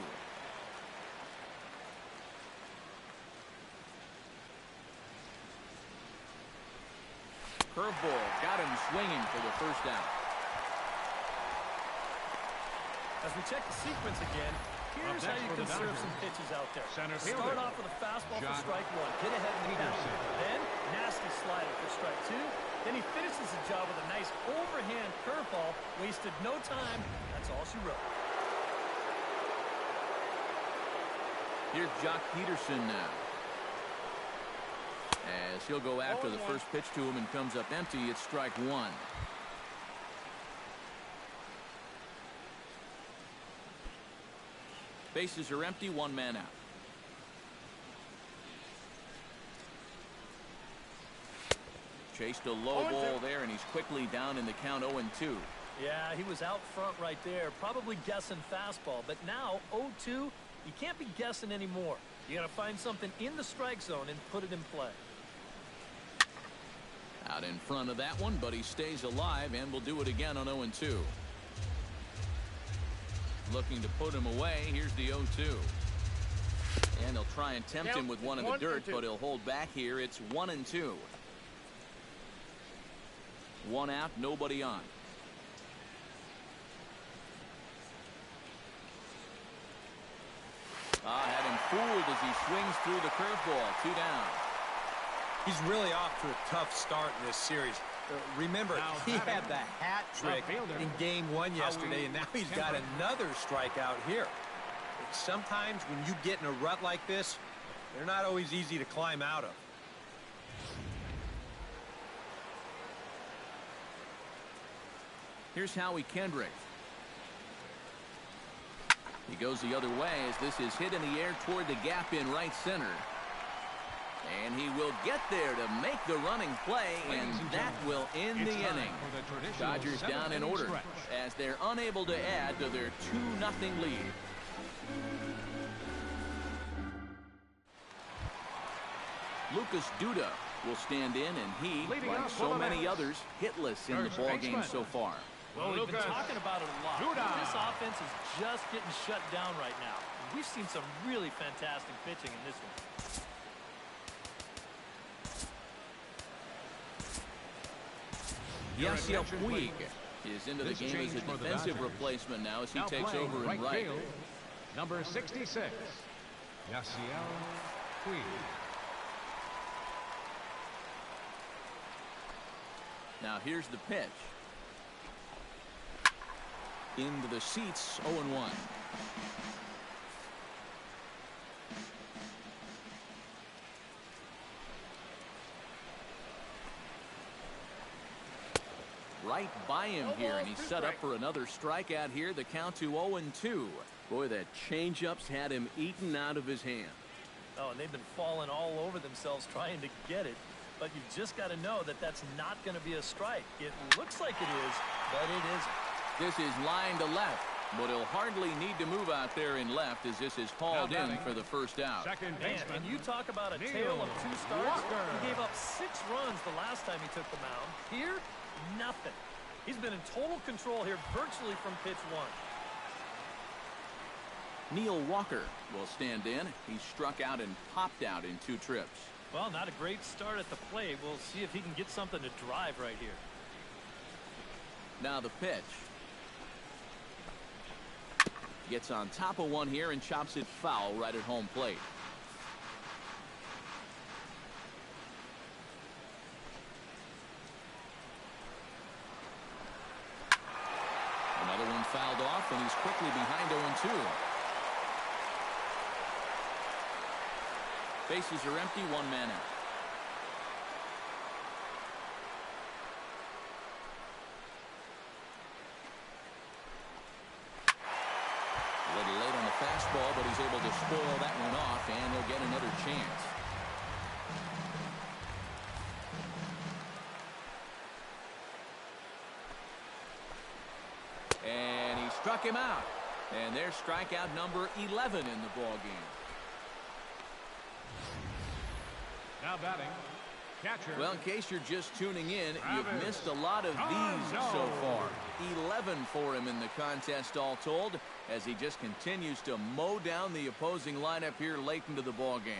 Curveball got him swinging for the first out. As we check the sequence again, here's how you conserve some pitches out there. Start off with a fastball for strike 1. Get ahead in the count. Then, nasty slider for strike 2. Then he finishes the job with a nice overhand curveball. Wasted no time. That's all she wrote. Here's Jock Peterson now. As he'll go after the first pitch to him and comes up empty, it's strike 1. Bases are empty, 1 man out. Chased a low ball there, and he's quickly down in the count 0-2. Yeah, he was out front right there, probably guessing fastball. But now, 0-2, you can't be guessing anymore. You got to find something in the strike zone and put it in play. Out in front of that one, but he stays alive and will do it again on 0-2. Looking to put him away. Here's the 0-2. And they'll try and tempt him with one in the dirt, but he'll hold back here. It's 1-2. 1 out, nobody on. Had him fooled as he swings through the curveball. 2 down. He's really off to a tough start in this series. Remember, he had the hat trick in game 1 yesterday, and now he's got another strikeout here. Sometimes when you get in a rut like this, they're not always easy to climb out of. Here's Howie Kendrick. He goes the other way as this is hit in the air toward the gap in right center. And he will get there to make the running play, and that will end the inning. Dodgers down in order as they're unable to add to their 2-0 lead. Lucas Duda will stand in, and he, like so many others, hitless in the ball game so far. Well, we've been talking about it a lot. This offense is just getting shut down right now. We've seen some really fantastic pitching in this one. Yasiel Puig is into the game as a defensive replacement now as he takes over in right. Field, number 66, Yasiel Puig. Now here's the pitch. Into the seats, 0-1. Right by him here, and he's set up for another strikeout here. The count to 0-2. Boy, that changeup's had him eaten out of his hand. Oh, and they've been falling all over themselves trying to get it. But you've just got to know that that's not going to be a strike. It looks like it is, but it isn't. This is line to left, but he'll hardly need to move out there in left as this is hauled in for the first out. Second Man, baseman, and you talk about a tale of 2 starts. He gave up 6 runs the last time he took the mound. Here, nothing. He's been in total control here virtually from pitch 1. Neil Walker will stand in. He struck out and popped out in 2 trips. Well, not a great start at the plate. We'll see if he can get something to drive right here. Now the pitch. Gets on top of one here and chops it foul right at home plate. Another one fouled off, and he's quickly behind 0-2. Bases are empty, 1 man out. A little late on the fastball, but he's able to spoil that one off, and he'll get another chance. And he struck him out. And there's strikeout number 11 in the ball game. now batting, catcher. Well, in case you're just tuning in, you've missed a lot of these so far. 11 for him in the contest all told, as he just continues to mow down the opposing lineup here late into the ball game.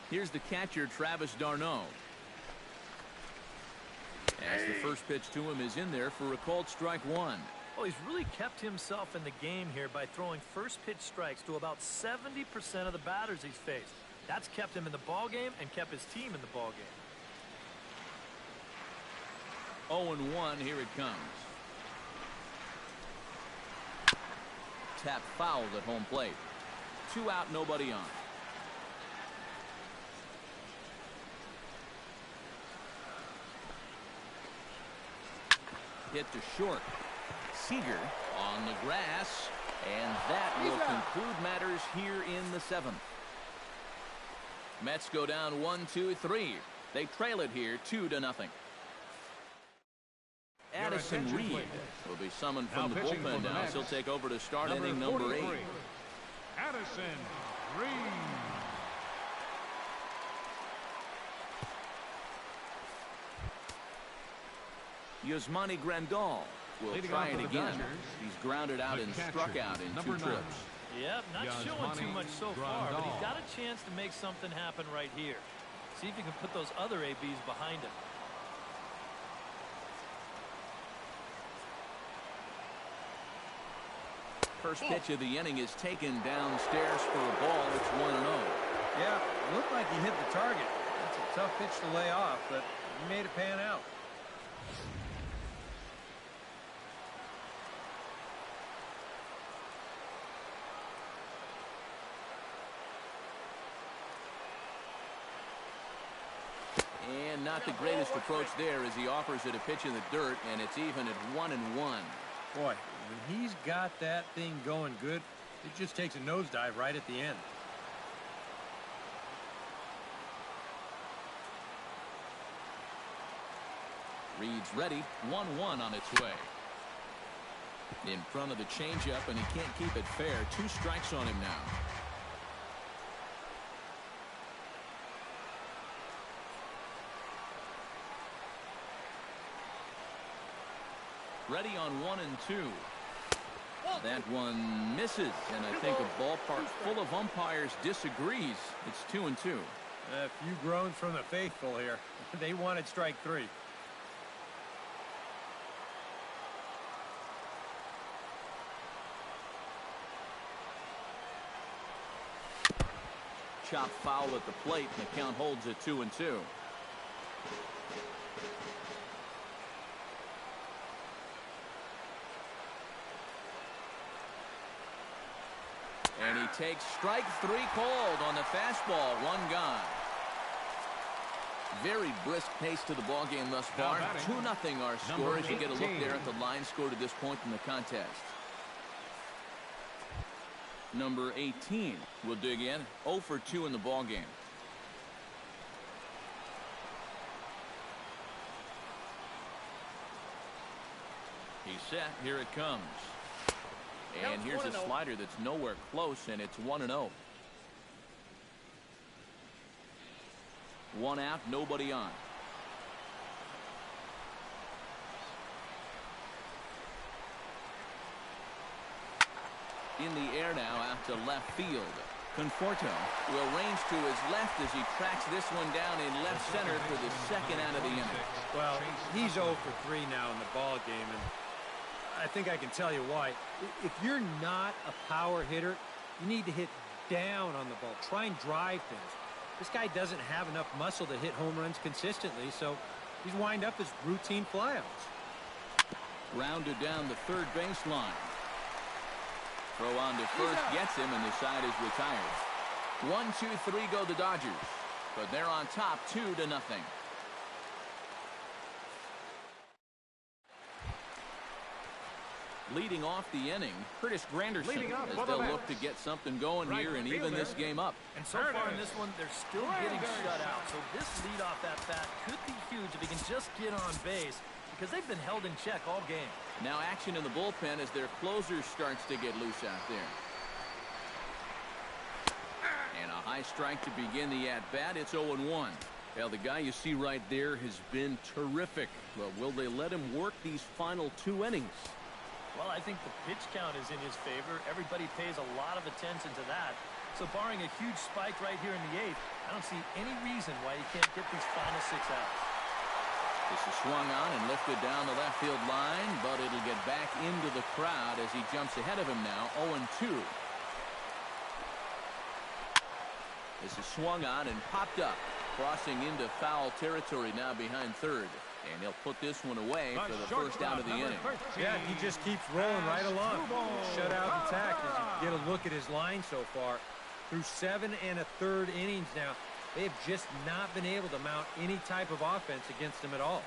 Here's the catcher, Travis d'Arnaud. As the first pitch to him is in there for a called strike one. Well, he's really kept himself in the game here by throwing first pitch strikes to about 70% of the batters he's faced. That's kept him in the ball game and kept his team in the ball game. 0-1, here it comes. Tap fouled at home plate. 2 out, nobody on. Hit to short. Seager on the grass, and that will conclude matters here in the 7th. Mets go down 1-2-3. They trail it here 2-0. Addison Reed will be summoned from the bullpen now, so he'll take over to start inning number 8. Addison Reed. Yasmani Grandal will try it again. He's grounded out and struck out in 2 trips. Yep, not showing too much so far, but he's got a chance to make something happen right here. See if he can put those other ABs behind him. First pitch of the inning is taken downstairs for a ball. It's 1-0. Yeah, looked like he hit the target. That's a tough pitch to lay off, but he made it pan out. And not the greatest approach there as he offers it a pitch in the dirt, and it's even at 1-1. Boy, when he's got that thing going good, it just takes a nosedive right at the end. Reed's ready, 1-1 on its way. In front of the changeup, and he can't keep it fair. 2 strikes on him now. Ready on 1-2. That one misses, and I think a ballpark full of umpires disagrees. It's 2-2. A few groans from the faithful here. They wanted strike 3. Chop foul at the plate, and the count holds at 2-2. And he takes strike 3 called on the fastball. 1 gone. Very brisk pace to the ball game thus far. 2-0 our score as you get a look there at the line score to this point in the contest. Number 18 will dig in. 0 for 2 in the ball game. He's set. Here it comes. And here's a slider that's nowhere close, and it's 1-0. 1 out, nobody on. In the air now out to left field. Conforto will range to his left as he tracks this one down in left center for the 2nd out of the inning. Well, he's 0 for 3 now in the ball game, and I think I can tell you why. If you're not a power hitter, you need to hit down on the ball. Try and drive things. This guy doesn't have enough muscle to hit home runs consistently, so he's wind up as routine flyouts. Rounded down the third baseline. Throw on to first gets him, and the side is retired. 1, 2, 3 go the Dodgers, but they're on top 2-0. Leading off the inning, Curtis Granderson, as they'll look to get something going here and even this game up. And so far in this one, they're still getting shut out. So this leadoff at bat could be huge if he can just get on base, because they've been held in check all game. Now action in the bullpen as their closer starts to get loose out there. And a high strike to begin the at-bat. It's 0-1. Well, the guy you see right there has been terrific. Well, will they let him work these final 2 innings? Well, I think the pitch count is in his favor. Everybody pays a lot of attention to that. So barring a huge spike right here in the 8th, I don't see any reason why he can't get these final 6 outs. This is swung on and lifted down the left field line, but it'll get back into the crowd as he jumps ahead of him now, 0-2. This is swung on and popped up, crossing into foul territory now behind third. And he'll put this one away for the first out of the inning. Yeah, he just keeps rolling right along. Shutout intact as you get a look at his line so far. Through 7 1/3 innings now, they have just not been able to mount any type of offense against him at all.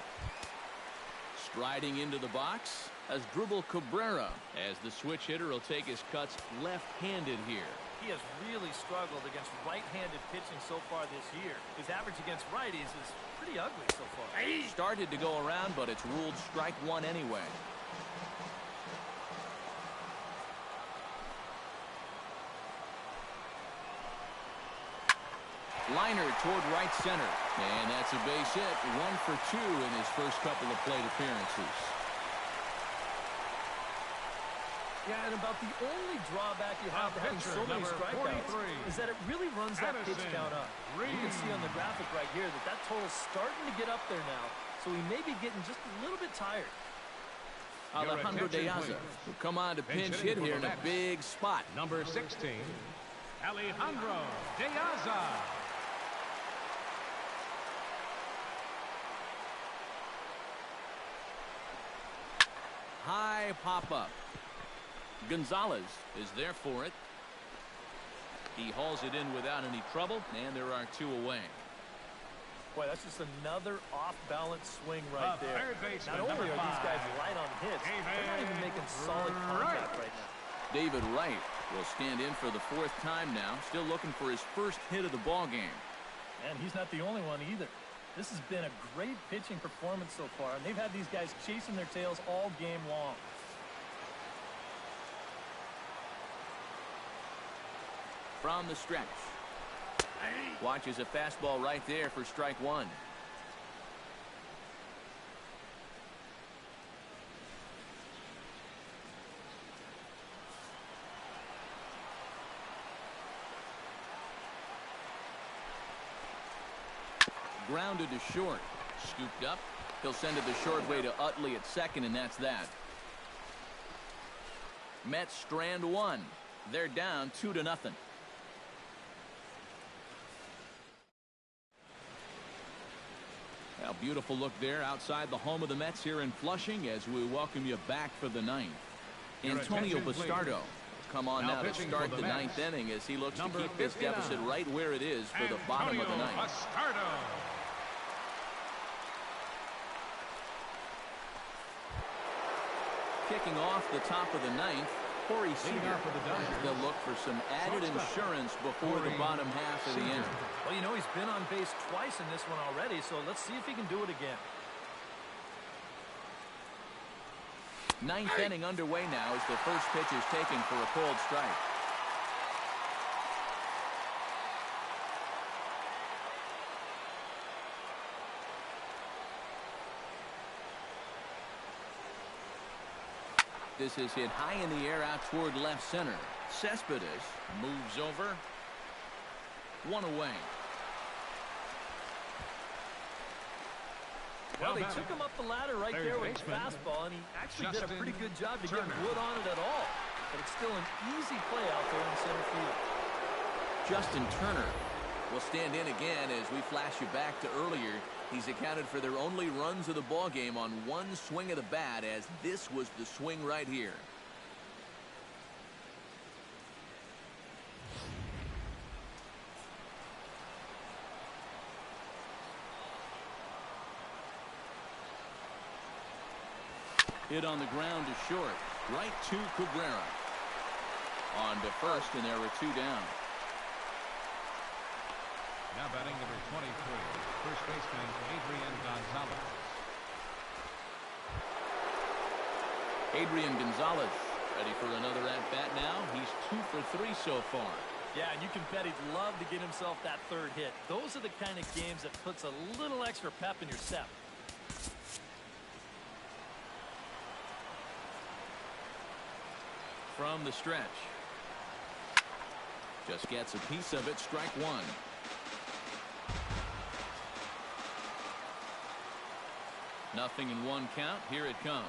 Striding into the box as Dribble Cabrera, as the switch hitter will take his cuts left-handed here. He has really struggled against right-handed pitching so far this year. His average against righties is pretty ugly so far. He started to go around, but it's ruled strike 1 anyway. Liner toward right center. And that's a base hit. 1 for 2 in his first couple of plate appearances. Yeah, and about the only drawback you have to having so many strikeouts is that it really runs that pitch count up. You can see on the graphic right here that total's starting to get up there now, so he may be getting just a little bit tired. Alejandro De Aza will come on to pinch hit here in a big spot. Number 16, Alejandro De Aza. High pop-up. Gonzalez is there for it. He hauls it in without any trouble, and there are 2 away. Boy, that's just another off-balance swing right The there. third baseman, Not only number are these guys 5, light on hits, they're not even making solid contact right now. David Wright will stand in for the 4th time now, still looking for his first hit of the ball game. And he's not the only one either. This has been a great pitching performance so far, and they've had these guys chasing their tails all game long. From the stretch. Watches a fastball right there for strike 1. Grounded to short. Scooped up. He'll send it the short way to Utley at second, and that's that. Mets strand 1. They're down 2-0. A beautiful look there outside the home of the Mets here in Flushing as we welcome you back for the 9th. Antonio Bastardo come on now to start the 9th inning as he looks to keep this deficit right where it is for the bottom of the 9th. Bastardo. Kicking off the top of the 9th, Corey Seager. They'll look for some added insurance before the bottom half of the inning. Well, you know, he's been on base twice in this one already, so let's see if he can do it again. 9th inning underway now as the first pitch is taken for a cold strike. This is hit high in the air out toward left center. Cespedes moves over. 1 away. Well, they took him up the ladder right there with his fastball, and he actually did a pretty good job to get wood on it at all. But it's still an easy play out there in center field. Justin Turner will stand in again as we flash you back to earlier. He's accounted for their only runs of the ball game on one swing of the bat, as this was the swing right here. Hit on the ground to short. Right to Cabrera. On to first, and there were 2 down. Now batting number 23, first baseman Adrian Gonzalez. Adrian Gonzalez ready for another at-bat now. He's 2 for 3 so far. Yeah, and you can bet he'd love to get himself that 3rd hit. Those are the kind of games that puts a little extra pep in your step. From the stretch. Just gets a piece of it. Strike 1. Nothing in 1 count. Here it comes.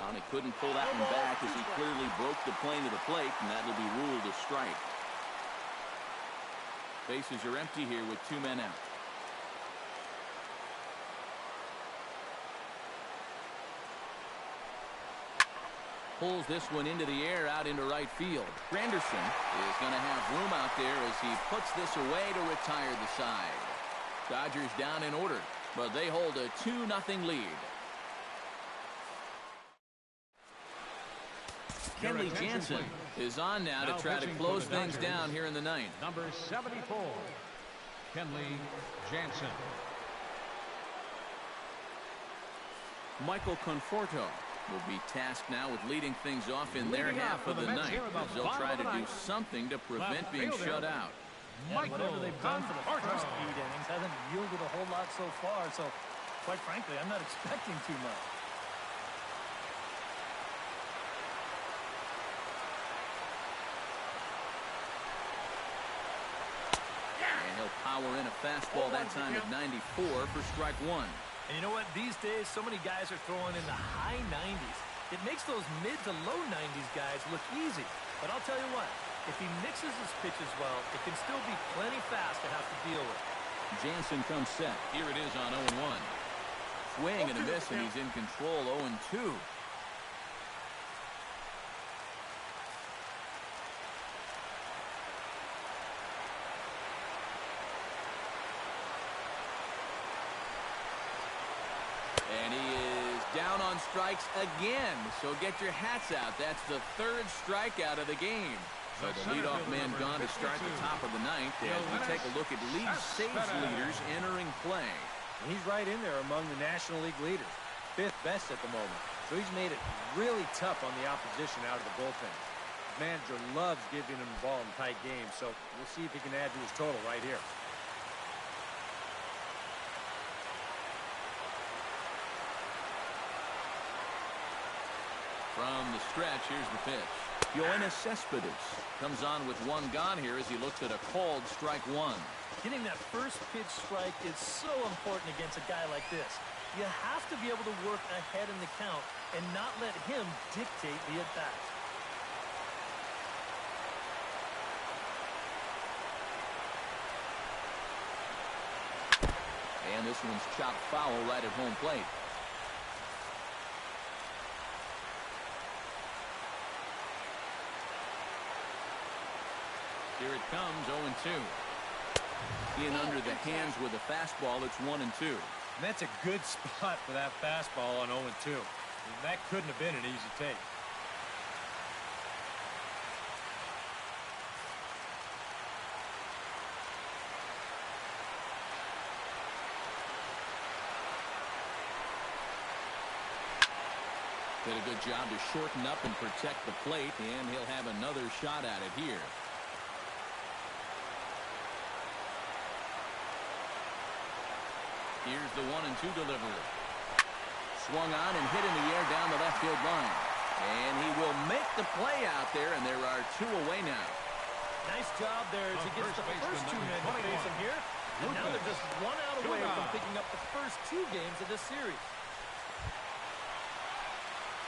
And he couldn't pull that one back as he clearly broke the plane of the plate, and that will be ruled a strike. Bases are empty here with 2 men out. Pulls this one into the air out into right field. Granderson is going to have room out there as he puts this away to retire the side. Dodgers down in order, but they hold a 2-0 lead. Kenley Jansen is on now to try to close things down here in the 9th. Number 74, Kenley Jansen. Michael Conforto will be tasked now with leading things off in their half of the 9th, as they'll try to do something to prevent being shut out. And whatever they've done for the first 8 innings hasn't yielded a whole lot so far, so quite frankly, I'm not expecting too much. And he'll power in a fastball that time at 94 for strike 1. And you know what? These days, so many guys are throwing in the high 90s. It makes those mid to low 90s guys look easy. But I'll tell you what, if he mixes his pitches well, it can still be plenty fast to have to deal with. Jansen comes set. Here it is on 0-1. Swing and a miss, and he's in control. 0-2. on strikes again, so get your hats out. That's the third strikeout of the game. So the leadoff man gone to start the top of the ninth as we take a look at league saves leaders entering play. And he's right in there among the National League leaders. 5th best at the moment. So he's made it really tough on the opposition out of the bullpen. The manager loves giving him the ball in tight games, so we'll see if he can add to his total right here. From the stretch, here's the pitch. Yoenis Cespedes comes on with one gone here as he looks at a called strike one. Getting that first pitch strike is so important against a guy like this. You have to be able to work ahead in the count and not let him dictate the at-bat. And this one's chopped foul right at home plate. Here it comes, 0-2. In under the hands with a fastball, it's 1-2. And that's a good spot for that fastball on 0-2. That couldn't have been an easy take. Did a good job to shorten up and protect the plate, and he'll have another shot at it here. Here's the 1-2 delivery. Swung on and hit in the air down the left field line. And he will make the play out there, and there are 2 away now. Nice job there as he gets the first 2 men to face him here. And now they're just 1 out away from picking up the first 2 games of this series.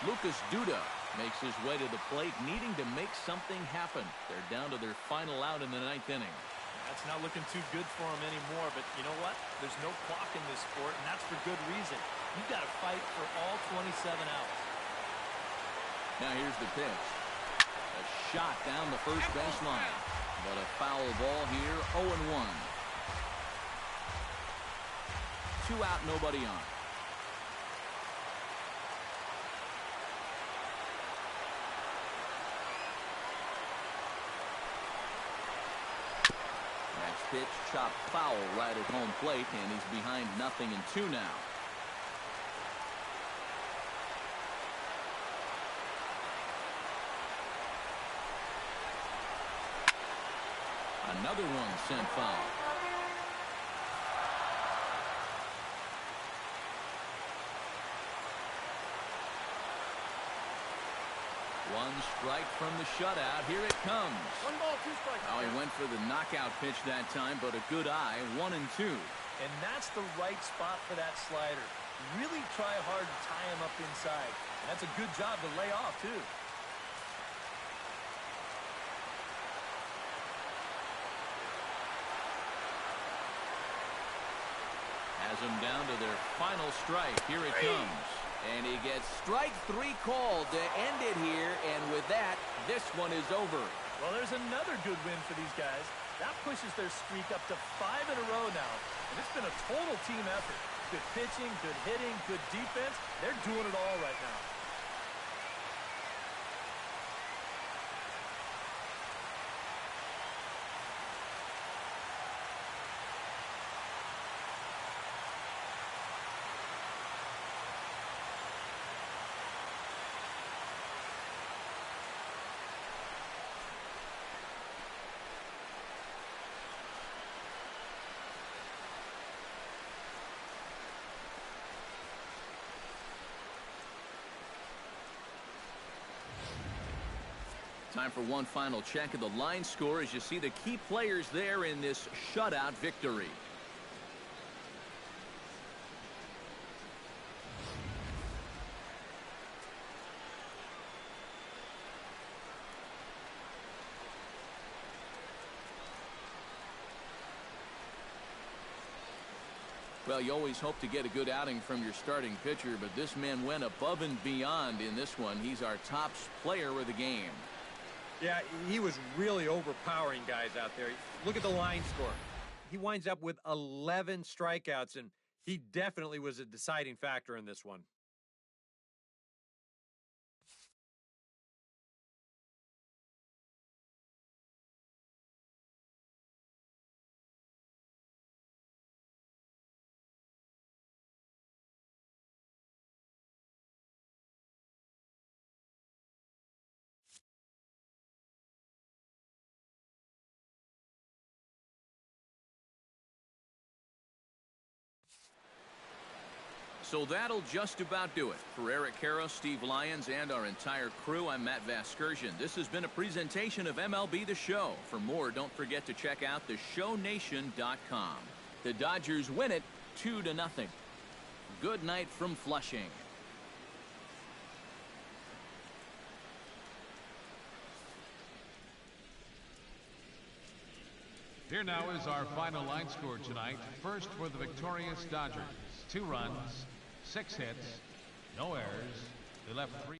Lucas Duda makes his way to the plate, needing to make something happen. They're down to their final out in the 9th inning. That's not looking too good for him anymore, but you know what? There's no clock in this sport, and that's for good reason. You've got to fight for all 27 outs. Now here's the pitch. A shot down the first baseline, but a foul ball here, 0-1. 2 out, nobody on. Pitch chopped foul right at home plate, and he's behind 0-2 now. Another one sent foul. One strike from the shutout. Here it comes. 1 ball, 2 strikes. Now he went for the knockout pitch that time, but a good eye, 1-2. And that's the right spot for that slider. Really try hard to tie him up inside. And that's a good job to lay off, too. Has them down to their final strike. Here it comes. And he gets strike 3 called to end it here. And with that, this one is over. Well, there's another good win for these guys. That pushes their streak up to 5 in a row now. And it's been a total team effort. Good pitching, good hitting, good defense. They're doing it all right now. Time for one final check of the line score as you see the key players there in this shutout victory. Well, you always hope to get a good outing from your starting pitcher, but this man went above and beyond in this one. He's our top player of the game. Yeah, he was really overpowering guys out there. Look at the line score. He winds up with 11 strikeouts, and he definitely was a deciding factor in this one. So that'll just about do it. For Eric Karros, Steve Lyons, and our entire crew, I'm Matt Vasgersian. This has been a presentation of MLB The Show. For more, don't forget to check out theshownation.com. The Dodgers win it 2-0. Good night from Flushing. Here now is our final line score tonight. First for the victorious Dodgers. 2 runs, 6 hits, no errors. They left 3.